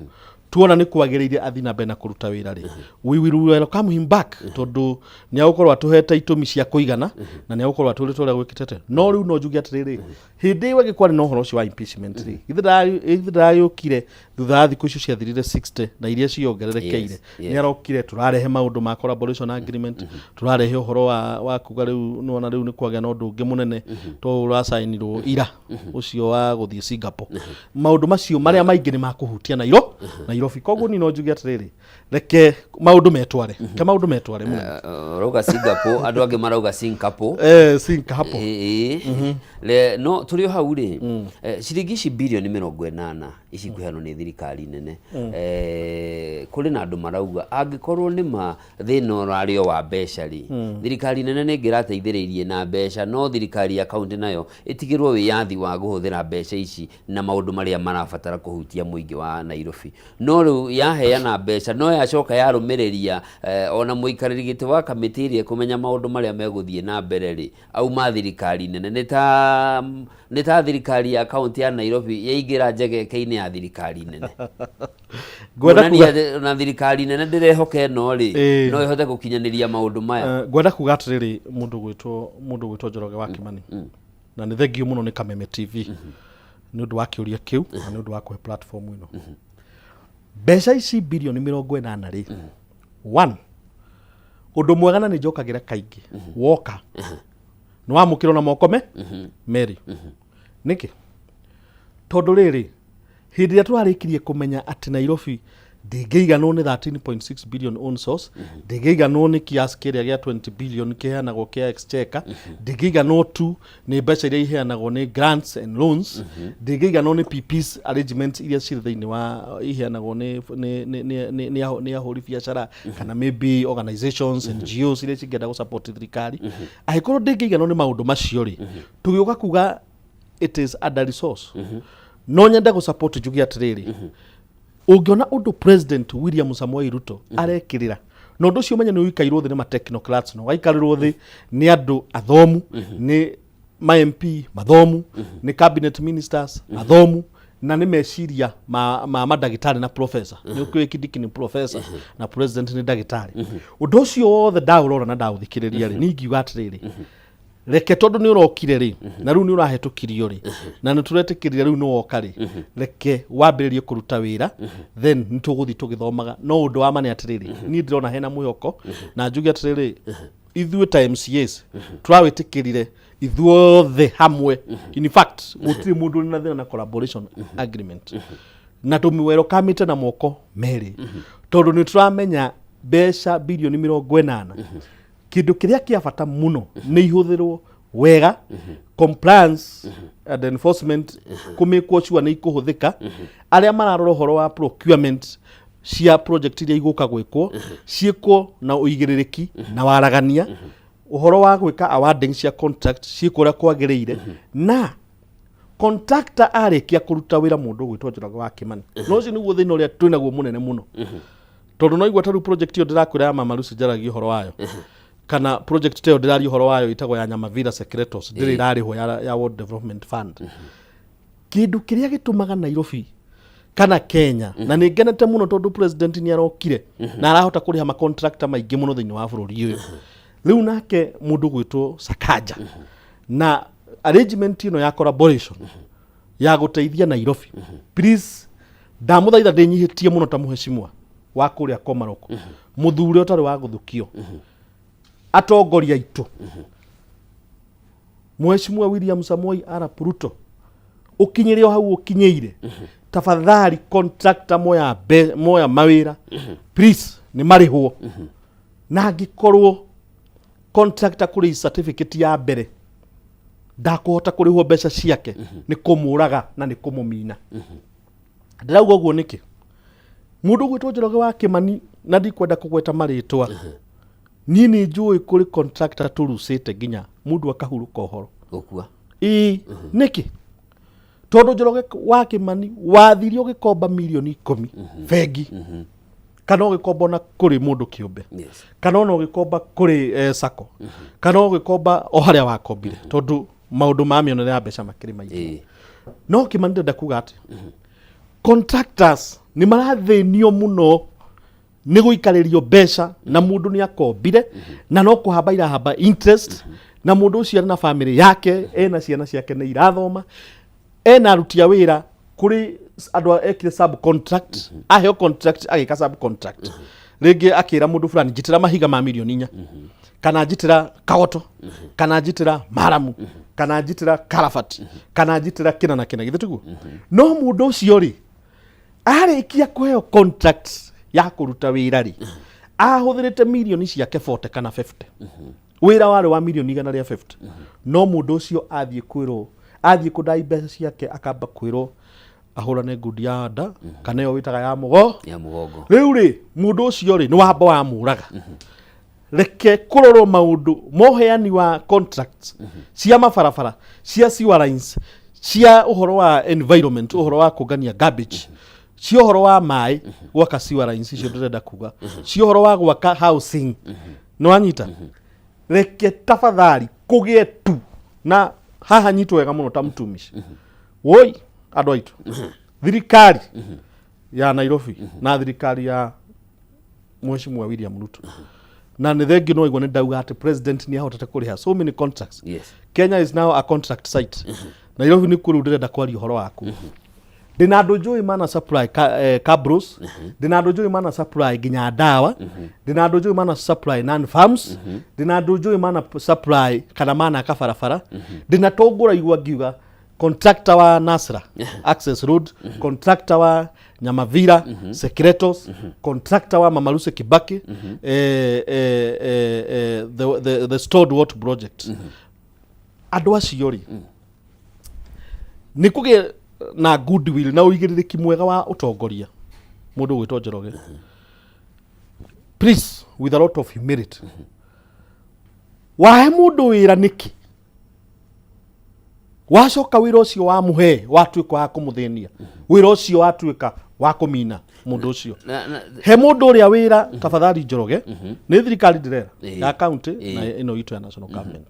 tuona ni kwagiriire athi na bena kuruta wira ri we will welcome him back tondu ni agukorwa tuhete itumi cia kuigana na ni agukorwa turite uria gwikitete no riu no njugi atiriri hindi we gikwari no horo cio wa impeachment ri ithirayukire thutha thiku icio ciathirire 60 na iria ciongererekeire ni arokire turarehe maundu ma collaboration agreement turarehe uhoro wa kuga riu nuona riu ni kwagea no ndungi munene to urasainirwo ira ucio wa guthie Singapore maundu macio maria maingi ni makuhutia Nairobi koguo ni no njugi atiriri reke maundu metware roga Singapore andu angi marauga Singapore le no turio hau ri ciringi ici bilioni 80 ici kuheanwo ni thirikari nene kuri na andu marauga angikorwo ni ma thina urario wa mbeca ri thirikari nene ni ngirateithiririe na mbeca no thirikari ya kaunti nayo itigirwo wiyathi wa guhuthira mbeca ici na maundu maria marabatara kuhutia muingi wa Nairobi no riu yaheana mbeca no yacoka yarumiriria ona muikariri giti wa kamiti iria kumenya maundu maria meguthie na mbere ri au ma thirikari nene ni ta thirikari ya kaunti ya Nairobi yaigira njegeke-ini ya thirikari nene na thirikari nene ndirehoke no ri no ihote gukinyaniria maundu maya gwenda kuga atiriri mundu gwitwo Njoroge wa Kimani na ni thengio muno ni Kameme TV ni undu wa kiuria kiu na ni undu wa kuhe platform ino mbeca ici bilioni 80 ri one undu mwega na ni njokagira kaingi woka no amukiro na moko meri niki tondu riri hindi ya twarikirie kumenya ati Nairobi ndingĩiganwo nĩ 13.6 billion own source, ndingĩiganwo nĩ kiasi kĩrĩa gĩa 20 billion kĩheanagwo kĩa exchequer, ndingĩiganwo tu nĩ mbeca iria iheanagwo nĩ grants and loans, ndingĩiganwo nĩ PPs arrangements iria cirĩ thĩinĩ wa iheanagwo nĩ ahũri biacara kana maybe organizations NGOs iria cingĩenda gũsupport thirikari. Angĩkorwo ndingĩiganwo nĩ maũndũ macio rĩ, tũgĩũka kuga it is under resource. No nyende gũsupport njuge atĩrĩrĩ, ungiona undu President William Samoei Ruto arekirira no undu ucio menye ni wikairwo thi ni ma technocrats no waikarirwo thi ni andu athomu, ni ma MP mathomu, ni cabinet ministers athomu, na ni meciria ma madagitari na professor. Ni ukwe Kidiki ni professor na president ni dagitari. Undu ucio wothe ndaurora na ndauthikiriria ri ni ngiuga atiriri, reke tondu ni urokire ri na riu ni urahetukirio ri na ni turetikirira riu ni woka ri, reke wambiririe kuruta wira then ni tuguthi tugithomaga. No undu wa mane atiriri ni ndirona hena mwihoko na njuge atiriri ithuĩ ta MCAs turawitikirire ithuothe hamwe. In fact gutiri mundu na thina na collaboration agreement na tumiwerokamite na moko meri tondu ni turamenya mbeca bilioni 80 kindu kiria kia bata muno ni ihuthirwo wega, compliance and enforcement kumikwo sure ni ikuhuthika, aria mararora horo wa procurement cia project iria iguka gwikwo ciiko na uigiririki na waragania, uhoro wa gwika awarding cia contract ciiko ria kwagiriire, na contractor arikia kuruta wira mundu gwitwo Njoroge wa Kimani. No ucio niguo thina uria twinaguo munene muno tondu no igwa taru project iyo ndirakwira ya Mama Lucy Njaragia uhoro wayo kana project teo ndirari uhoro wayo itagwo ya Nyamavira Secretariat ndiri irarihwo ya World Development Fund. Kindu kiria gitumaga Nairobi kana Kenya na ningenete muno tondu president ni arokire na arahota kuriha ma contractor maingi muno thiini wa bururi uyu. Riu nake mundu gwitwo Sakaja na arrangement ino ya collaboration ya guteithia Nairobi. Please ndamuthaitha ndinyihitie muno ta muheshimwa wa kuria Komaroko, muthure utari wa guthukio, atongoria itu Mheshimiwa William Samoei Arap Ruto, ukinyire hau ukinyeire, tafadhali contractor moya mawira please ni marihwo, na angikorwo contractor kuri certificate ya mbere ndakuhota kurihwo mbeca ciake ni kumuraga na ni kumumina. Ndirauga uguo niki mundu gwitwo Njoroge wa Kimani na ndikwenda kugweta maritwa nini njui kuri contractor turucite ginya mundu akahuruka uhoro gukua niki tondu Njoroge wa Kimani wathirio gikomba milioni 10 bengi kana ugikomba na kuri mundu kiumbe kana ona ugikomba kuri sako kana ugikomba o haria wakombire tondu maundu ma mionere ya mbeca makiri maingi. No Kimani ndenda kuga ati contractors ni marathinio muno ni guikaririo mbeca na mundu ni akombire na no kuhamba irahamba interest na mundu ucio na family yake ena ciana ciake ni irathoma ena arutia wira kuri andu ekire subcontract aheo contract agika subcontract rege akira mundu fulani njitira mahiga ma milioni 4 kana njitira kagoto kana njitira maramu kana njitira karafati kana njitira kina na kina githitugu. No mundu ucio ri arikia kuheo contract ya kuruta wira ri ahuthirite milioni ciake 40 kana 50 wira wari wa milioni 150. No mundu ucio athie kwiro athie kudai mbeca ciake akamba kwiro ahurane ngudi ya nda kana yo witaga ya mugongo. Riu ri mundu ucio ri ni wamba wa muraga. Reke kurorwo maundu moheani wa contracts cia mabarabara cia sewer lines cia uhoro wa environment uhoro wa kugania garbage cia uhoro wa mai gwaka sewer lines icio ndirenda kuga cia uhoro wa gwaka housing no anyita. Reke tafadhali kugie tu na haha nyitwo wega muno ta mtumishi woi andu aitu thirikari ya Nairobi na thirikari ya Mheshimiwa William Ruto na ni thengi no igone ndauga ati president ni ahotete kuriha so many contracts. Kenya is now a contract site. Nairobi ni kuru ndirenda kwari uhoro waku. Ndina andu njui mana supply cabros, ndina andu njui mana supply ginya dawa, ndina andu njui mana supply non farms, ndina andu njui mana supply kana mana kabarabara, ndina tongura igwa ngiuga contractor wa Nasra Access Road, contractor wa Nyamavira Secretos, contractor wa Mama Lucy Kibaki, the stored water project. Andũ acio rĩ nĩ kũgĩa na goodwill na ũigĩrĩrĩki mwega wa ũtongoria mũndũ gwĩtwo Njoroge. Please, with a lot of humility, wahe mũndũ wĩra nĩkĩ wacoka wĩra ũcio wa mũhe watuĩka wa kũmũthĩnia, wĩra ũcio watuĩka wa kũmina mũndũ ũcio. He mũndũ ũrĩa wĩra tafadhali Njoroge, nĩ thirikari ndĩrera ya county na ĩno itũ ya national government.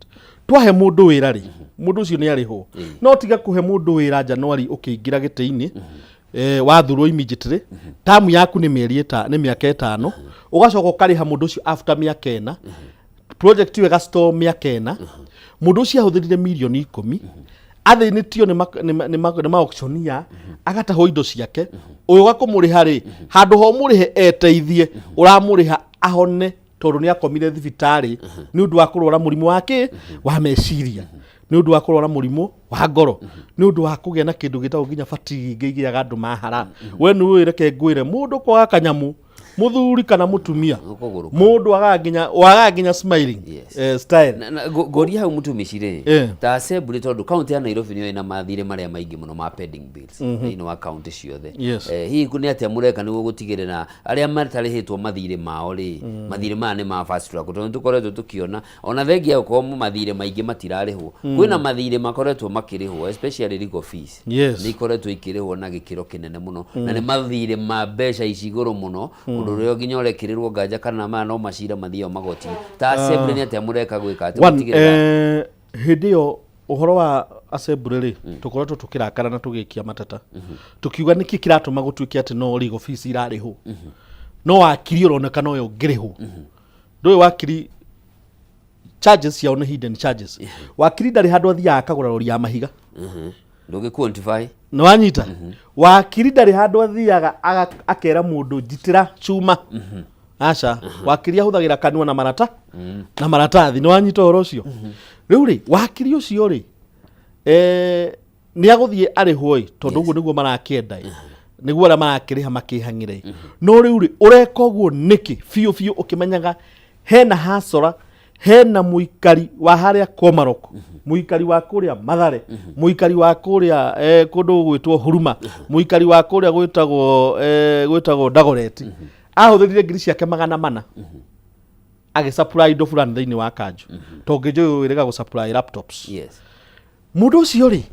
Twahe mũndũ wĩra rĩ, mũndũ ũcio nĩ arĩhwo. No tiga kũhe mũndũ wĩra January ũkĩingĩra gĩtĩ-inĩ wathurwo immediately, tamu yaku nĩ mĩaka 5, ũgacoka ũkarĩha mũndũ ũcio after mĩaka 4, project ĩyo ĩgastore mĩaka 4, mũndũ ũcio ahũthĩrire mirioni 10, athĩnĩtio nĩ ma-auctioneer, agatahwo indo ciake, ũyũ gakũmũrĩha rĩ, handũ ho mũrĩhe eteithie, ũramũrĩha ahone tondũ nĩ akomire thibitarĩ nĩ ũndũ wa kũrwara mũrimũ wake wa meciria, nĩ ũndũ wa kũrwara mũrimũ wa ngoro, nĩ ũndũ wa kũgĩa na kĩndũ gĩtagwo nginya fatigue igĩaga andũ mahara. We nĩ wĩreke ngwĩre mũndũ kwaga kanyamu, muthuri kana mutumia, mundu waga nginya smiling style. Gori hau mutumicire ta assembly tondu county ya Nairobi niyo ina mathire maria maingi muno ma pending bills ino wa county ciothe. Hihi kuni atia mureka niguo gutigirira aria matarihitwo mathire mao ri mathire ma ni ma fast track tondu tukoretwo tukiona ona thengia uko mathire maingi matirarihwo, kwina mathire makoretwo makirihwo especially legal fees ni koretwo ikirihwo na gikiro kinene muno na ni mathire ma mbeca iciguru muno undu rio nginya urekirirwo nganja kana ma no macira mathio magoti ta assembly ni atia mureka gwika ati gutigirira hindi yo uhoro wa assembly ri tukoretwo tukirakara na tugikia matata tukiuga niki kiratuma gutuike ati no legal fees irarihwo no wakiri uroneka no yo ngirihwo ndoy wakiri charges ya on hidden charges wakiri ndari handu athia akagura rori ya mahiga ndoge quantify no wanyita wakiri ndari handu athiaga akera mundu njitira chuma acha wakiri ahuthagira kanua na na maratathi no wanyita horo ucio riu ri wakiri ucio ri ni aguthie arihwo tondu uguo niguo marakienda niguo ara marakiriha makihangire no riu ri ureka uguo niki fiu ukimenyaga hena hasora hena muikari wa haria Komarok muikari wa kuria Mathare muikari wa kuria kundu gwitwo Huruma muikari wa kuria gwitagwo Dagoretti ahuthirire ngiri ciake 400 agi supply indo fulani thiini wa kanju tongijo wirega gu supply laptops mundu ucio ri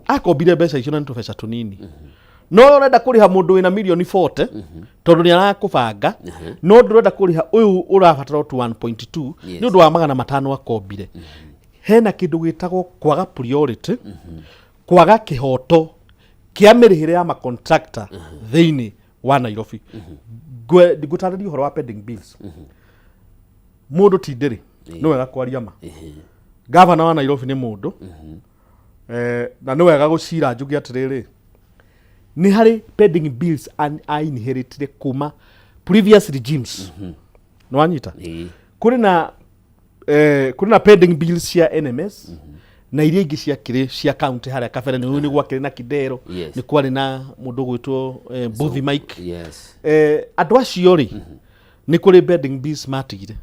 akombire mbeca icio na ntubeca tunini no urenda kuriha mundu wina milioni 40 tondu ni arakubanga no ndurenda kuriha uyu urabatara 1.2 ni undu wa 500 akombire hena kindu gitagwo kwaga priority kwaga kihoto kia mirihire ya ma contractor thiini wa Nairobi ngutariria uhoro wa pending bills mundu tindiri no wega kwaria ma governor wa Nairobi ni mundu na no wega gucira njugi atiriri ni hari pending bills inherited kuma previous regimes no wanyita kuri na pending bills cia NMS na iria ingi cia kiri cia county haria kabere ni gwakiri na Kidero ni kwari na mundu gwitwo Mbuthi Mike andu acio ri ni kuri pending bills matigire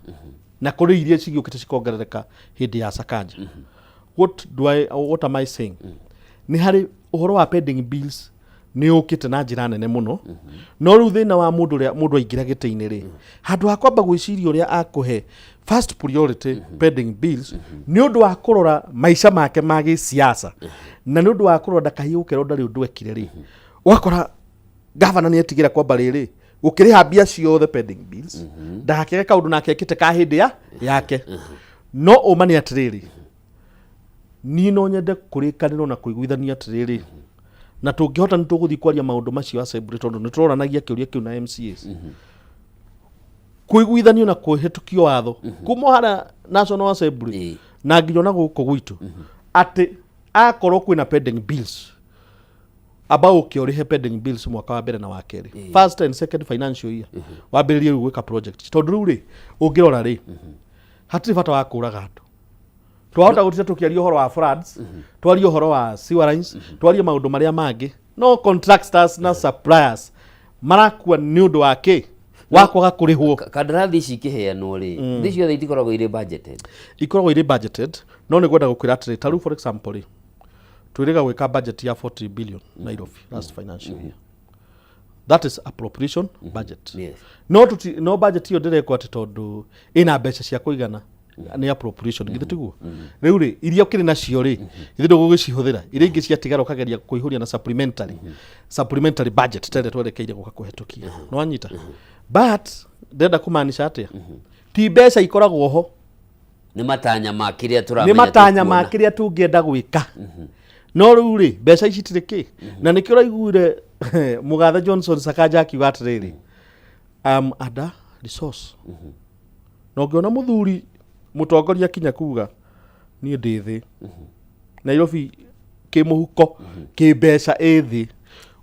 na kuri iria cigiukite cikongerereka hindi ya Sakanja. What am I saying? Ni hari uhoro wa pending bills ni ukite na njira nene muno no riu thina wa mundu aingira gite-ini ri handu akwamba gwiciria uria akuhe first priority pending bills ni undu wa kurora maisha make magi siasa na ni undu wa kurora ndakahiukero ndari undu ekire ri wakora governor ni etigira kwamba riri ukiriha mbia ciothe pending bills ndakege kaundu nake ekite ka hindi yake no umani atiriri ni no nyende kurikaniro na kuiguithania atiriri na tungihota ni tuguthi kwaria maundu macio assembly tondu ni turoranagia kiuria kiu na MCAs kuiguithanio na kuhitukio watho kuma hara National Assembly na nginya na guko gwitu ati akorwo kwina pending bills abao kiorihe pending bills mwaka wa mbere na wa keri first and second financial year wambiririe gwika project tondu riu ri ungirora ri hatiri bata wa kuraga andu twahota gutira tukiaria uhoro wa floods twaria uhoro wa sewer lines twaria maundu maria mangi no contractors na suppliers marakua ni undu wake wakwaga kurihwo kandarathi ici ikiheanwo ri thicio othe itikoragwo iri budgeted ikoragwo iri budgeted no ni gwenda gukwira atiri taru for example ri twiriga gwika budget ya 40 billion Nairobi last financial year. That is appropriation budget. Yes. No budget hiyo ndirekwo ati tondu ina mbeca cia kuigana ni appropriation githe tiguo riu ri iria ukiri nacio ri githe ndugugicihuthira iria ingi ciatigara ukageria kuihuria na supplementary budget tende twerekeire guka kuhetukia no anyita but ndenda kumaanisha atia ti mbeca ikoragwo ho ni matanya ma kiria turamenya ni matanya ma kiria tungienda gwika no riu ri mbeca ici tiriki na nikio raiguire Mugathe Johnson Sakaja akiuga atiriri ada resource no ngiona muthuri mutongoria kinya kuga ni ndithi Nairobi ki muhuko ki mbeca ithi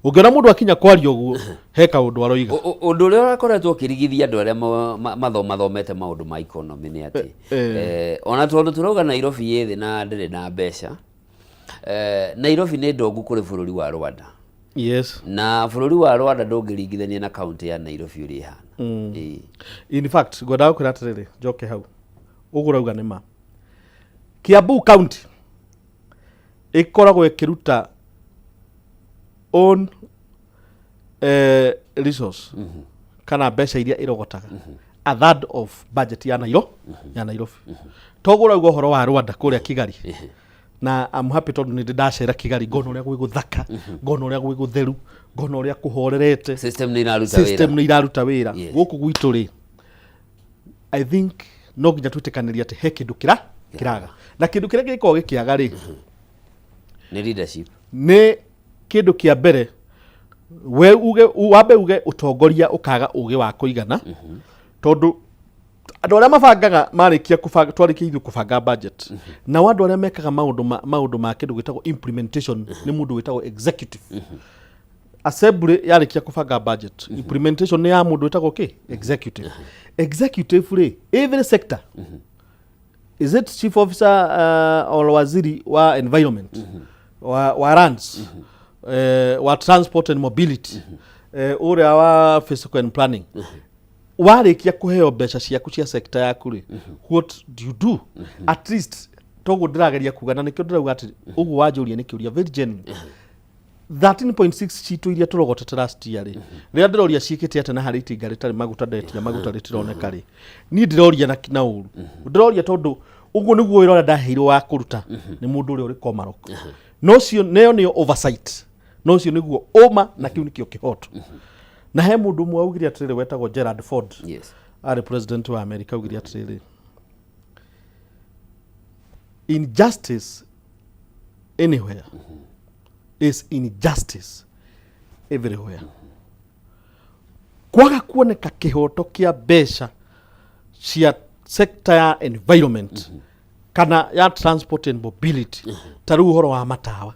ungiona mundu akinya kwaria uguo heka undu aroiga undu uria urakoretwo ukirigithia andu aria mathomete maundu ma economy ni ati ona tondu turauga Nairobi ithi na ndiri na mbeca Nairobi ni ndongu kuri bururi wa Rwanda. Yes. Na bururi wa Rwanda ndungiringithania na county ya Nairobi uri hana. In fact, goda kwira atiriri njoke hau. Ugurauga ni ma. Kiambu county ikoragwo ikiruta own resource kana mbeca iria irogotaga a third of budget ya Nairobi. Togurauga horo wa Rwanda kuria Kigali. Na I'm happy tondu ni ndacera Kigali ngona uria gwi guthaka ngona uria gwi gutheru ngona uria kuhorerete system ni iraruta wira guku gwitu ri I think no nginya twitikaniria ati he kindu kiraga na kindu kiria giko gikiaga ri ni leadership ni kindu kia mbere we uge utongoria ukaga uge wa kuigana tondu andu aria mabangaga marikia kubanga twarikia ithu kubanga budget na wandu aria mekaga maundu ma kindu gitagwo implementation ni mundu witagwo executive assembly yarikia kubanga budget implementation ni ya mundu witagwo executive ri every sector is it chief officer or waziri wa environment wa lands wa transport and mobility uria wa physical and planning warikia kuheo mbeca ciaku cia sector yaku ri what do you do at least togo ndirageria kugana nikio ndirauga ati ugu wanjuria nikiuria very genuine 13.6 citu iria turogotete last year ri ria ndiroria ciikite ate na hari itinga ritari maguta ndetia maguta ritironeka ri ni ndiroria na uru ndiroria tondu ugu niguo irora ndaheirwo wa kuruta ni mundu uri uri komaroko no cio neyo ni oversight no cio niguo oma na kiu nikio kihoto na he mundu mwe augire atiriri wetagwo Gerald Ford ari president wa America augire atiriri injustice anywhere is injustice everywhere. Kwaga kuoneka kihoto kia mbeca cia sector ya environment kana ya transport and mobility taru horo wa matawa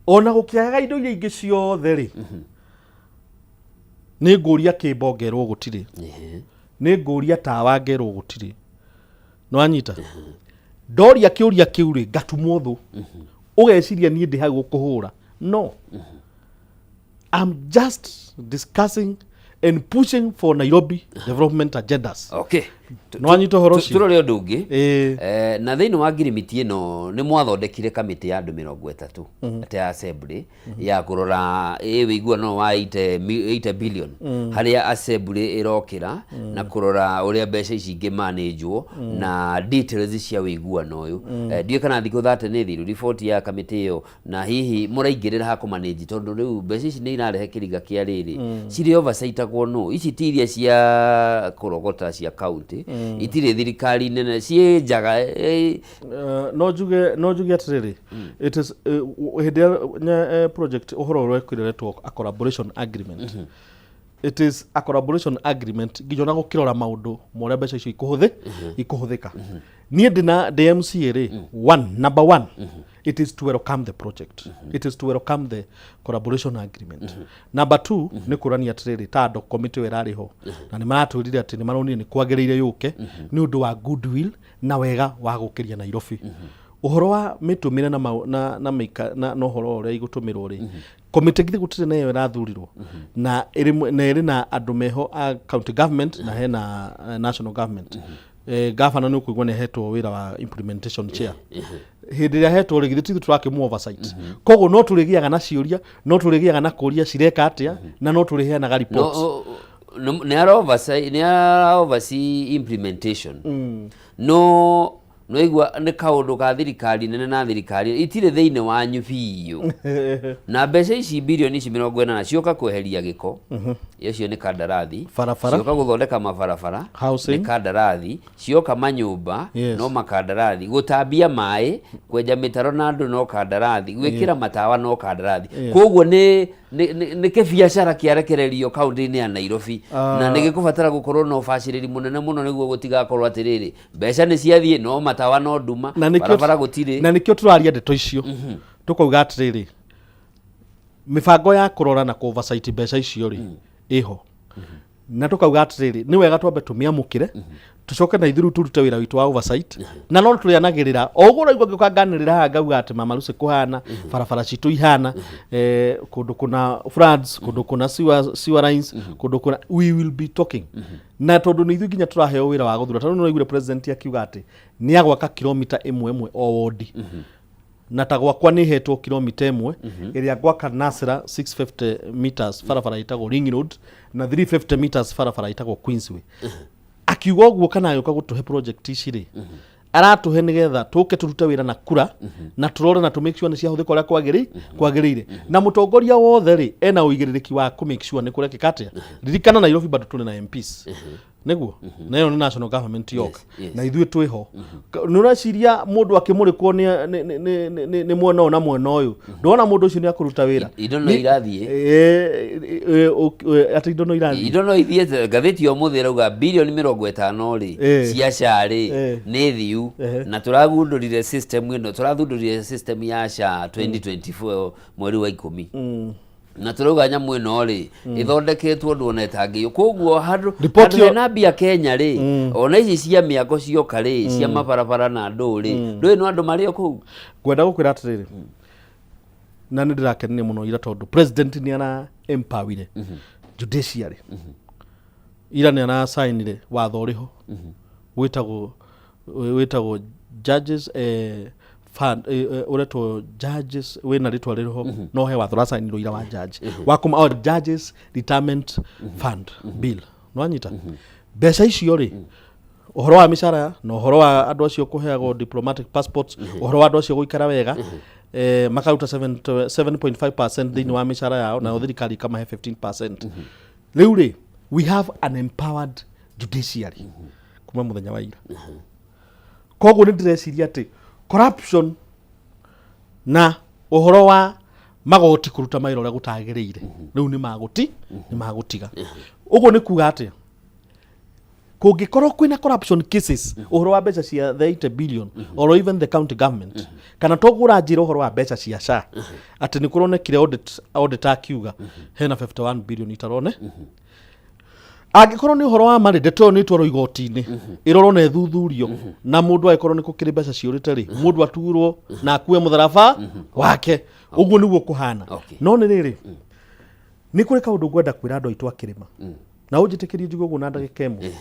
ona gukiaga indo iria ingi ciothe ri ni nguria kibongerwo gutiri ni nguria tawa ngerwo gutiri no anyita ndoria kiuria kiu ri gatumwo thu ugeciria ni ndi hau kuhura no I'm just discussing and pushing for Nairobi development agendas. Okay. No anyito horoci. Turore undu ungi. Na thiini wa ngirimiti ino ni mwathondekire kamiti ya andu 30 ati assembly ya kurora wiguano wa 8 billion haria assembly irokira na kurora uria mbeca ici ingi manageo na details cia wiguano uyu. Ndiye kana thiko 30 ni thiru report ya kamiti iyo na hihi muraingirira ha kumanage tondu riu mbeca ici ni irarehe kiriga kia riri ciri oversight no ici tiria cia kurogota cia county itire thirikari nene cie njaga no juge atiriri it is project uhoro rwekwiretwo a collaboration agreement it is a collaboration agreement gijona gukirora maundu moria mbeca icio ikuhuthika nie ndina DMCA ri number 1 it is to welcome the project. It is to welcome the collaboration agreement. Number 2 ni kurania atiriri tando committee werari ho na ni maratwirire ati ni maronire ni kwagiriire yuke ni undu wa goodwill na wega wa gukiria Nairobi. Uhoro wa mitumire na uhoro uria igutumirwo ri committee githi gutire nayo irathurirwo na iri na andu meho a county government na hena national government. Governor no kuigwa ne hetwo wira wa implementation chair hindi ya hetwo rigithiti thitu turake mu oversight kogo no turigiaga na ciuria no turigiaga na kuria cireka atia na no turiheanaga reports ne ara oversee implementation no igwa ne kaundu ka thirikari nene na thirikari itire thiine wa nyubiyo na mbeca ici bilioni 40 na cioka kweheria giko icio ni kandarathi cioka guthondeka mabarabara ni kandarathi cioka manyumba no makandarathi gutambia mai kwenja mitaro na andu no kandarathi gwikira matawa no kandarathi koguo ni kibiashara kiarekererio kaunti-ini ya Nairobi na nigikubatara gukorwo no baciriri munene muno niguo gutigakorwo atiriri mbeca ni ciathie no matawa no nduma barabara gutire na nikio turaria ndeto icio tukauga atiriri mibango ya kurora na oversight mbeca icio ri iho na tukauga atiriri ni wega twambe tumiamukire tucoke na ithiru turute wira witu wa oversight na no turianagirira ogura igwa gikukanganirira ha ngauga ati mama Lucy kuhana barabara citu ihana kundu kuna floods kundu kuna sewer lines kundu kuna we will be talking na tondu ni ithu ginya turaheo wira wa guthura tondu no igure president akiuga ati ni agwaka kilomita imwe o wodi na tagwakwa ni hetwo kilomita imwe iria gwaka Nasra 650 meters barabara itago Ring Road na 350 meters barabara itago Queensway akiuga uguo kana yuka gutuhe project ici ri aratuhe nigetha tuke turute wira na kura na turore na to make sure ni ciahuthika uria kwagirire na mutongoria wothe ri ena uigiririki wa ku make sure ni kurekeka atia ririkana Nairobi bado tuli na MPs niguo nayo ni national government yok na ithuĩ twiho nuraciria mundu akimurikwo ni mwena na mwena uyu ndona mundu ucio ni akuruta wira idono irathie ati idono irathie idono ithie gatheti yo muthira uga bilioni 50 ri cia shari ni thiu na turagundurire system ino turathundurire system ya SHA 2024 mweri wa 10 na turuga nyamu ino ri ithondeketwo ndone tangio koguo handu na bia Kenya ri ona ici cia miako cioka ri cia mabarabara na nduri ndui no andu mari oku gwenda gukwira atiriri na ni ndirakenire muno ira tondu president ni ana empowere judiciary ira ni ana signire watho riho witagwo judges fund ureto judges wena ritwa riho no he watho rasainirwo ira wa judge wakuma or judges retirement fund bill no anyita mbeca icio ri uhoro wa mishara no uhoro wa andu acio kuheagwo diplomatic passports uhoro wa andu acio guikara wega makaruta 7.5% thini wa mishara yao na thirikari kama he 15%. Riu ri we have an empowered judiciary kuma muthenya wa ira koguo ni ndireciria ati corruption na uhoro wa magoti kuruta mairo uria gutagiriire riu ni magutiga uguo ni kuga ati kungikorwo kwina corruption cases uhoro wa mbeca cia 80 billion or even the county government kana togura njira uhoro wa mbeca cia SHA ati ni kuronekire audit akiuga hena 51 billion itarone agikorwo ni uhoro wa mari ndeto ni twaro igoti-ini iroro na ethuthurio na mundu agikorwo ni kukiri mbeca ciurite ri mundu aturwo na akue mutharaba wake uguo niguo kuhana no ni riri ni kuri kaundu gwenda kwira andu aitu akirima na ujitikirie njugo uguo na ndagika imwe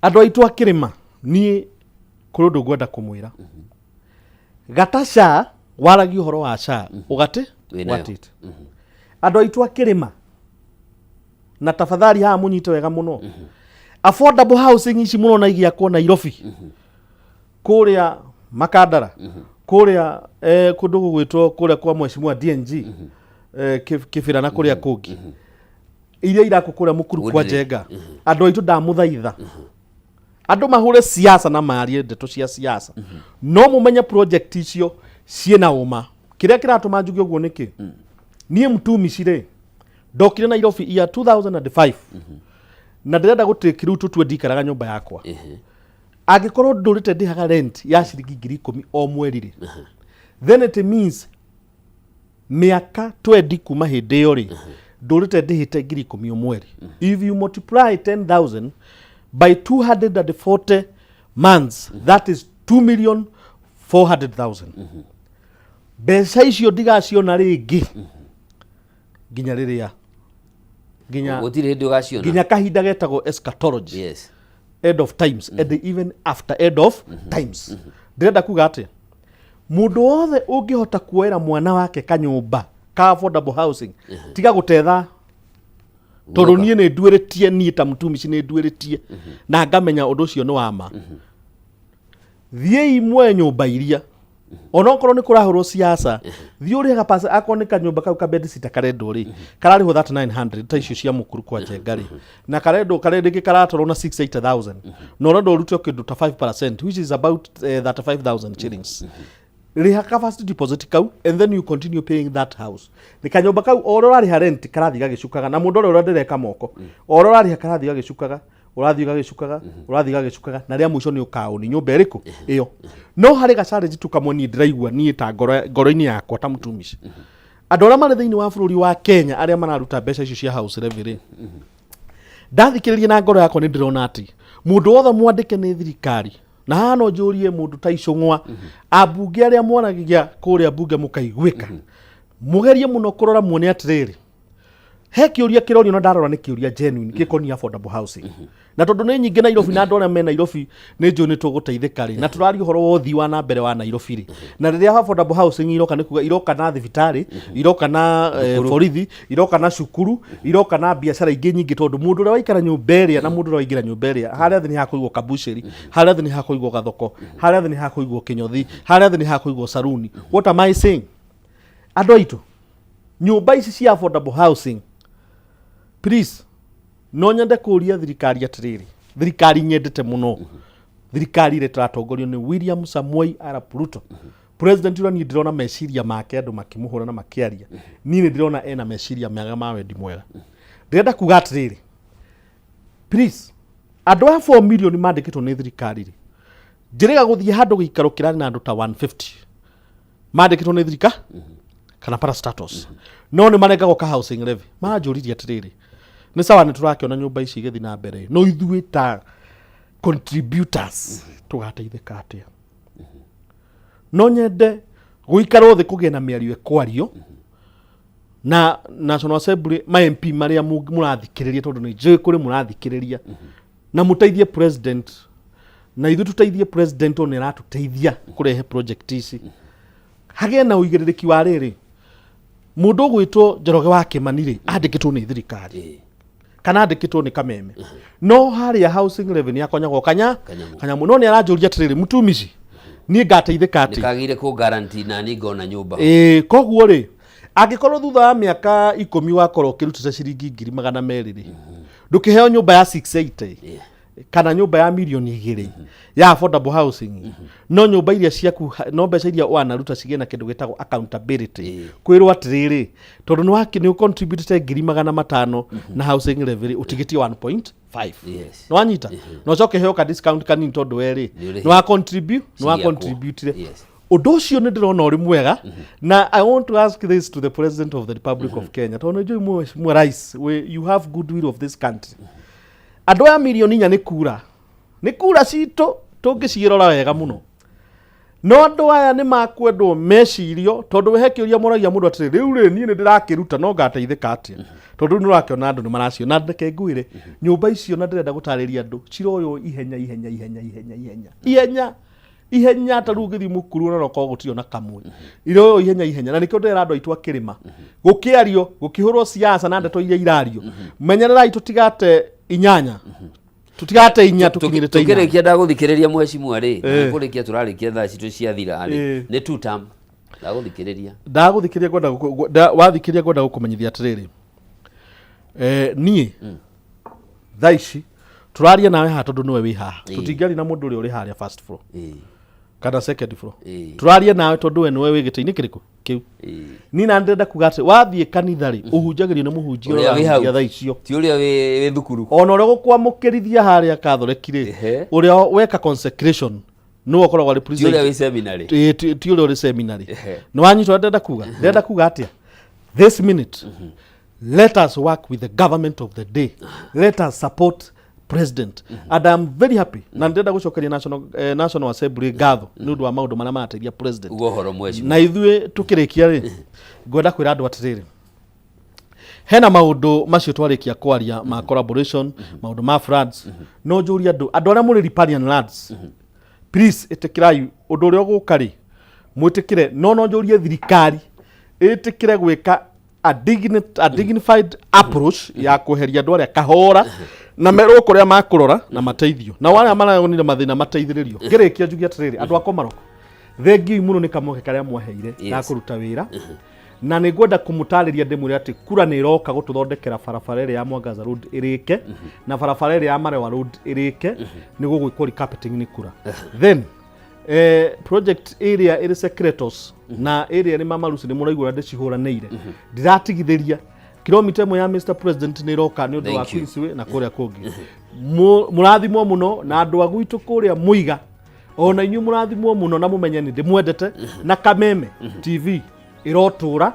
andu aitu akirima ni kuri undu gwenda kumwira gata SHA waragi uhoro wa SHA ugati watite andu aitu akirima na tafadhali haa munyite wega muno affordable housing ici muno na igiakwo Nairobi kuria Makandara kuria kundu gugwitwo kuria kwa mheshimiwa DNG kibira na kuria kungi iria irakukuria mukuru kwa Njenga andu aitu ndamuthaitha andu mahure siasa na marie ndeto cia siasa no mumenye project icio ciena uma kiria kiratuma njuge uguo niki nie mtumi cire ndokire Nairobi ya 2005 na ndirenda gutikiru tutwe ndikaraga nyumba yakwa Agikorwo ndurite ndihaga rent ya ciringi 10,000 o mweri ri. Then it means miaka 20 kuma hindi yo ri ndurite ndihite 10,000 o mweri. If you multiply 10,000 by 240 months, that is 2,400,000. Mbeca icio ndigaciona ringi nginya riria nginya kahinda getagwo eschatology. Yes. End of times and even after end of times. Ndirenda kuga atia mundu wothe ungihota kuoera mwana wake kanyumba ka affordable housing tiga gutetha tondu nie ni nduiritie nie ta Mutumishi ni nduiritie na ngamenya undu ucio ni wama. Thiei mwe nyumba iria ona okorwo ni kurahurwo siasa thii uri gapasa akon ni kanyumba kau ka bed sita karendo ri karari ho that 900 ta icio cia mukuru kwa jengari na karendo karatorwo na 680,000 no ndo urutio kindu ta 5% which is about 35,000 shillings. Riha first deposit kau and then you continue paying that house. Ni kanyumba kau oro rari ha rent karathi gagicukaga na mundu ora ndireka moko oro rari ha karathi gagicukaga urathi gagicukaga na ria mwisho ni ukauni nyumba iriku iyo no hari gachallenge tukamwe ni ndiraigua ni ta ngoro-ini yakwa ta Mutumishi. Andu aria mari thiini wa bururi wa Kenya aria mararuta mbeca icio cia house levy ndathikiriria na ngoro yakwa ni ndirona ati mundu wothe mwandike ni thirikari na hano njurie mundu ta Icung'wa abunge aria mwanagigia kuria bunge mukaiguika mugerie muno kurora muone atiriri he kiuria kirori no ndarora ni kiuria genuine gikoni affordable housing na tondu ni nyingi Nairobi na andu aria me Nairobi ni nju ni tuguteithika ri na turari uhoro wa uthii wa na mbere wa Nairobi ri na riria affordable housing iroka ni kuga iroka na thibitari iroka na borithi iroka na cukuru iroka na biashara ingi nyingi tondu mundu uria waikara nyumba iria na mundu uria waingira nyumba iria haria thi ni hakuigwo kabusheri haria thi ni hakuigwo gathoko haria thi ni hakuigwo kinyothi haria thi ni hakuigwo saruni. What am I saying? Andu aitu nyumba ici cia affordable housing please no nyende kuria thirikari atiriri thirikari nyendete muno thirikari ile turatongorio ni William Samoei Arap Ruto. President ura ni ndirona meciria make andu makimuhura na makiaria ni ndirona ena meciria mega ma wendi mwega. Ndirenda kuga atiriri please andu a 4 million mandikitwo ni thirikari ri njiriga guthie handu gikaro kirani na andu ta 150 mandikitwo ni thirikari kana para status no ni marengagwo ka housing levy manjuririe atiriri ni sawa ni turakiona nyumba ici igethi na mbere no ithuĩ ta contributors tugateithĩka atia no nyende guikarwo thi kugia na miario ekwario na National Assembly ma MP maria murathikiriria tondu ni njui kuri murathikiriria na muteithie president na ithu tuteithie president oni ratuteithia kurehe project ici hagie na uigĩrĩrĩki wa riri mundu gwitwo Njoroge wa Kimani ri andikitwo ni thirikari kana andikitwo ni Kameme no haria housing levy ni akonyagwo kanya muno ni aranjuria atiriri Mutumishi ni ngateithika ati nikagire ku guarantee na ni ngona nyumba koguo ri angikorwo thutha wa miaka 10 wakorwo kirutite ciringi 200,000 ri ndukiheo nyumba ya 680 kana nyumba ya milioni 2 ya affordable housing no nyumba iria ciaku no mbeca iria wanaruta cigena kindu gitagwo accountability kwirwo atiriri tondu ni waki ni contributed 500,000 na housing levy utigitie 1.5 no wanyita no coke heo ka discount kanini tondu weri no wa contribute undu ucio ni ndirona uri mwega na I want to ask this to the President of the Republic of Kenya tondu njui mwe rais you have goodwill of this country andu ya milioni 4 ni kura cito tungicirora wega muno no andu aya ni makwendwo mecirio tondu we hekiuria moragia mundu atiri riu ri nie ni ndirakiruta no ngateithika atia tondu ni urakiona andu ni maracio na ndeke ngwire nyumba icio na ndirenda gutariria andu ciroyo ihenya ta ru ngithi mukuru na roko gutio na kamwe iroyo ihenya na nikio ndira andu aitu akirima gukiario gukihurwo siasa na ndeto iria irario menyererai tutigate inyanya tutigate inya tukinyirite inya tukirikia ndaguthikiriria mwecimu ari kurikia turarikia thaa citu cia thira ari ni 2 term ndaguthikiriria kwenda wathikiria kwenda gukumenyithia atiriri nie thaa ici turaria nawe ha tondu niwe wi haha tutingiari na mundu uri haria first floor kana second floor turaria nawe tondu we niwe wi gitini kiriku kiu ni na ndenda kuga ati wathie kanitha ri uhunjagirio ni muhunjio ria tha icio ti uria wi thukuru ona uria gukwamukirithia haria Catholic ri uria weka consecration no okorwo wali ti uria wi seminary ti uria uri seminary no wanyitwa ndenda kuga atia this minute let us work with the government of the day let us support president and I'm very happy na ndenda gucokeria national assembly gatho ni undu wa maundu maria marateithia president ugohoro mweshi na ithue tukirikia ri ngwenda kwira andu atiriri hena maundu macio twarikia kwaria ma collaboration maundu ma floods no njuri andu aria muri riparian lands please itikirai undu uria gukari mwitikire no njurie thirikari itikire gwika a dignified approach ya kuheria andu aria kahora na merwo kuria makurora na mateithio na wale maranire mathina mateithiririo ngirikia njugia atiriri andu akomaroko thengi muno ni kamoke karia mwaheire na kuruta wira na ni gwenda kumutariria ndimure ati kura ni iroka gututhondekera barabara iri ya Mwangaza road irike na barabara iri ya Marewa road irike ni gugwikwo carpeting ni kura then project area iri secretors na area ni mamarusi ni muraigura ndicihuraneire ndiratigithiria kilomita imwe ya Mr President ni iroka ni undu wa Queensway na kuria kungi murathimwo muno na andu agwitu kuria muiga ona inyu murathimwo muno na mumenye ni ndimwendete na Kameme TV irotura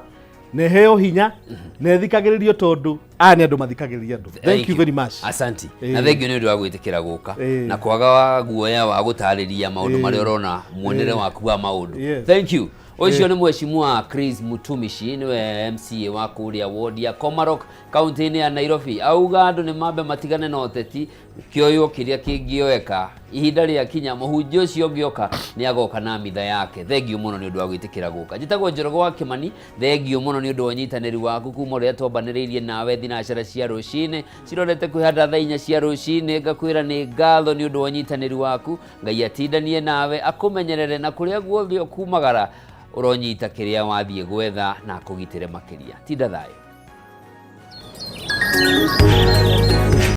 ne heo hinya ne thikagiririo tondu ni andu mathikagiriria andu thank you very much asante na thank you ni undu wa gwitikira guka na kwaga wa guoya wa gutariria maundu maria urona muonere waku wa maundu thank you Oicio ni mheshimiwa Chris Mutumishi niwe MCA wa kuria ward ya Komarok county ya Nairobi auga andu ni mambe matigane na uteti kioyo kiria kingioeka ihinda ria kinya muhunjio ucio ngioka ni agoka na mitha yake thengiu muno ni undu wa gwitikira guka njitagwo Njoroge wa Kimani thengiu muno ni undu wa nyitaniri waku kuma ria twambaniriirie nawe thinacara cia rucini cirorete kwihanda thaa 4 cia rucini ngakwira ni ngatho ni undu wa nyitaniri waku ngai atindanie nawe akumenyerere na kuria guothe kumagara uronyita kiria wathie gwetha na kugitire makiria tinda thayo.